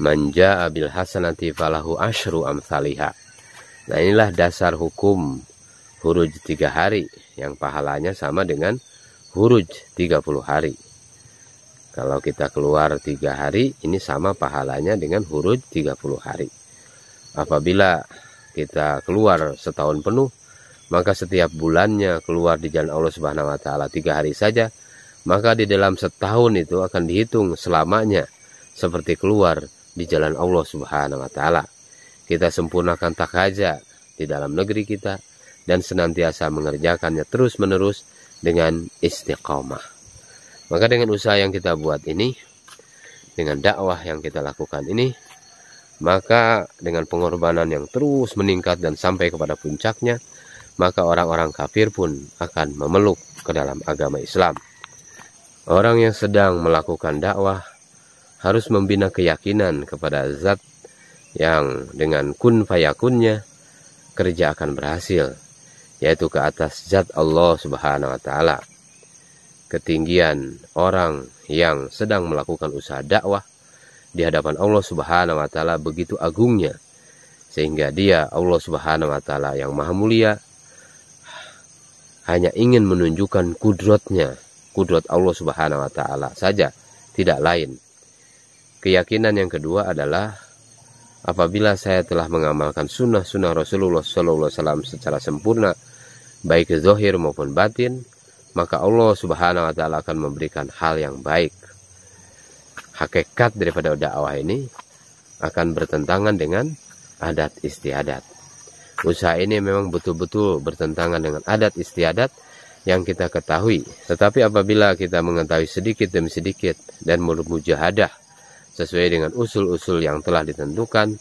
Speaker 1: Man jaa'a bil hasanati falahu asyru amsalihha. Nah, inilah dasar hukum khuruj 3 hari yang pahalanya sama dengan khuruj 30 hari. Kalau kita keluar 3 hari, ini sama pahalanya dengan khuruj 30 hari. Apabila kita keluar setahun penuh, maka setiap bulannya keluar di jalan Allah Subhanahu wa Ta'ala 3 hari saja, maka di dalam setahun itu akan dihitung selamanya seperti keluar di jalan Allah Subhanahu wa Ta'ala. Kita sempurnakan takaja di dalam negeri kita dan senantiasa mengerjakannya terus-menerus dengan istiqamah. Maka dengan usaha yang kita buat ini, dengan dakwah yang kita lakukan ini, maka dengan pengorbanan yang terus meningkat dan sampai kepada puncaknya, maka orang-orang kafir pun akan memeluk ke dalam agama Islam. Orang yang sedang melakukan dakwah harus membina keyakinan kepada zat yang dengan kun fayakunnya kerja akan berhasil, yaitu ke atas zat Allah Subhanahu wa Ta'ala. Ketinggian orang yang sedang melakukan usaha dakwah di hadapan Allah Subhanahu wa Ta'ala begitu agungnya, sehingga dia, Allah Subhanahu wa Ta'ala yang maha mulia, hanya ingin menunjukkan kudrat Allah Subhanahu wa Ta'ala saja, tidak lain. Keyakinan yang kedua adalah apabila saya telah mengamalkan sunnah-sunnah Rasulullah SAW secara sempurna, baik zahir maupun batin, maka Allah Subhanahu wa Ta'ala akan memberikan hal yang baik. Hakikat daripada dakwah ini akan bertentangan dengan adat istiadat. Usaha ini memang betul-betul bertentangan dengan adat istiadat yang kita ketahui. Tetapi apabila kita mengetahui sedikit demi sedikit dan bermujahadah sesuai dengan usul-usul yang telah ditentukan,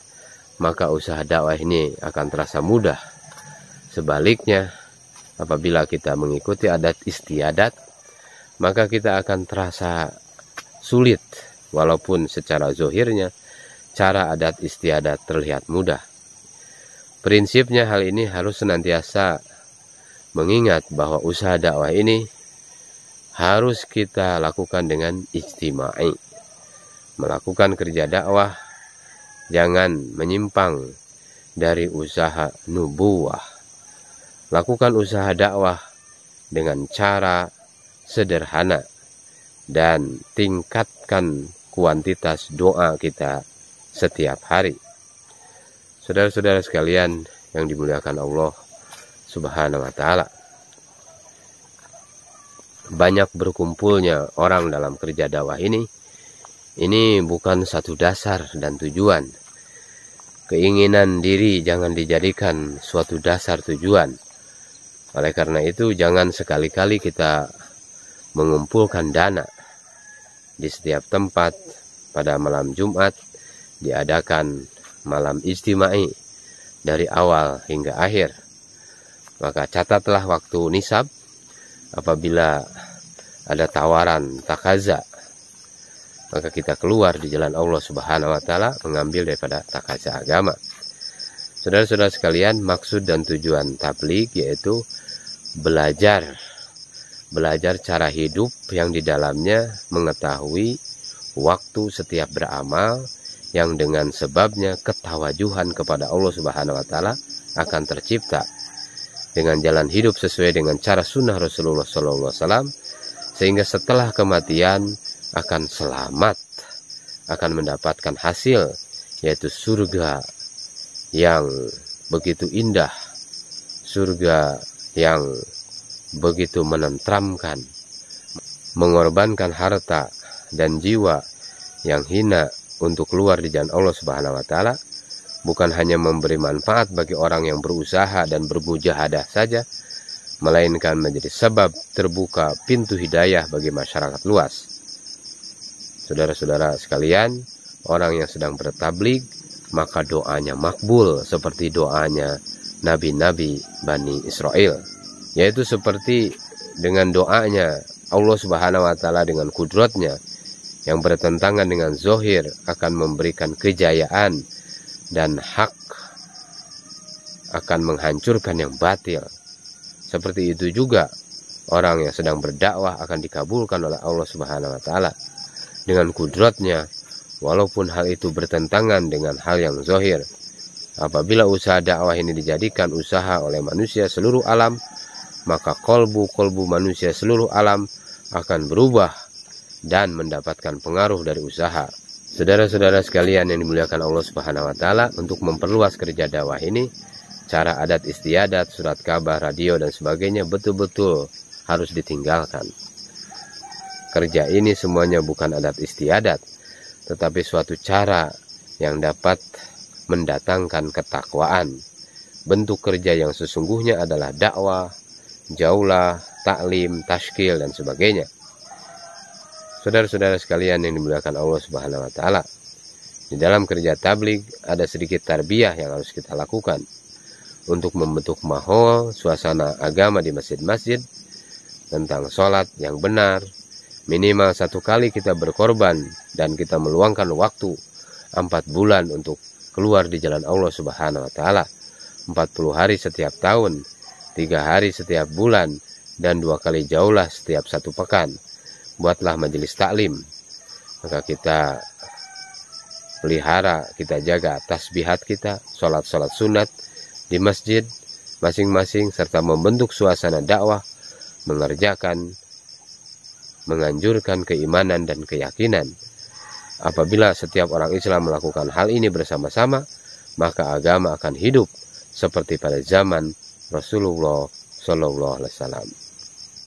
Speaker 1: maka usaha dakwah ini akan terasa mudah. Sebaliknya, apabila kita mengikuti adat istiadat, maka kita akan terasa sulit, walaupun secara zahirnya cara adat istiadat terlihat mudah. Prinsipnya hal ini harus senantiasa mengingat bahwa usaha dakwah ini harus kita lakukan dengan ijtimai. Melakukan kerja dakwah jangan menyimpang dari usaha nubuwah. Lakukan usaha dakwah dengan cara sederhana dan tingkatkan kuantitas doa kita setiap hari. Saudara-saudara sekalian yang dimuliakan Allah Subhanahu wa Ta'ala, banyak berkumpulnya orang dalam kerja dakwah ini bukan satu dasar dan tujuan. Keinginan diri jangan dijadikan suatu dasar tujuan. Oleh karena itu, jangan sekali-kali kita mengumpulkan dana. Di setiap tempat pada malam Jumat diadakan malam ijtimai dari awal hingga akhir. Maka catatlah waktu nisab. Apabila ada tawaran takaza, maka kita keluar di jalan Allah Subhanahu wa Ta'ala mengambil daripada takaza agama. Saudara-saudara sekalian, maksud dan tujuan tabligh yaitu belajar cara hidup yang di dalamnya mengetahui waktu setiap beramal, yang dengan sebabnya ketawajuhan kepada Allah Subhanahu wa Ta'ala akan tercipta dengan jalan hidup sesuai dengan cara sunnah Rasulullah SAW, sehingga setelah kematian akan selamat, akan mendapatkan hasil, yaitu surga yang begitu indah, surga yang begitu menenteramkan, mengorbankan harta dan jiwa yang hina untuk keluar di jalan Allah Subhanahu wa Ta'ala, bukan hanya memberi manfaat bagi orang yang berusaha dan bermujahadah saja, melainkan menjadi sebab terbuka pintu hidayah bagi masyarakat luas. Saudara-saudara sekalian, orang yang sedang bertabligh, maka doanya makbul seperti doanya nabi-nabi Bani Israel, yaitu seperti dengan doanya Allah Subhanahu wa Ta'ala dengan kudratnya yang bertentangan dengan zohir akan memberikan kejayaan, dan hak akan menghancurkan yang batil. Seperti itu juga orang yang sedang berdakwah akan dikabulkan oleh Allah Subhanahu wa Ta'ala dengan kudratnya, walaupun hal itu bertentangan dengan hal yang zohir. Apabila usaha dakwah ini dijadikan usaha oleh manusia seluruh alam, maka kolbu manusia seluruh alam akan berubah dan mendapatkan pengaruh dari usaha. Saudara-saudara sekalian yang dimuliakan Allah Subhanahu wa Ta'ala, untuk memperluas kerja dakwah ini, cara adat istiadat, surat kabar, radio dan sebagainya betul-betul harus ditinggalkan. Kerja ini semuanya bukan adat istiadat, tetapi suatu cara yang dapat mendatangkan ketakwaan. Bentuk kerja yang sesungguhnya adalah dakwah, jaulah, taklim, tashkil dan sebagainya. Saudara-saudara sekalian yang dimuliakan Allah Subhanahu wa Ta'ala, di dalam kerja tabligh ada sedikit tarbiyah yang harus kita lakukan untuk membentuk mahol suasana agama di masjid-masjid, tentang sholat yang benar, Minimal 1 kali kita berkorban dan kita meluangkan waktu 4 bulan untuk keluar di jalan Allah Subhanahu wa Ta'ala. 40 hari setiap tahun, 3 hari setiap bulan, dan 2 kali jauhlah setiap 1 pekan. Buatlah majelis taklim. Maka kita pelihara, kita jaga tasbihat kita, sholat-sholat sunat di masjid masing-masing, serta membentuk suasana dakwah, menganjurkan keimanan dan keyakinan. Apabila setiap orang Islam melakukan hal ini bersama-sama, maka agama akan hidup seperti pada zaman Rasulullah SAW.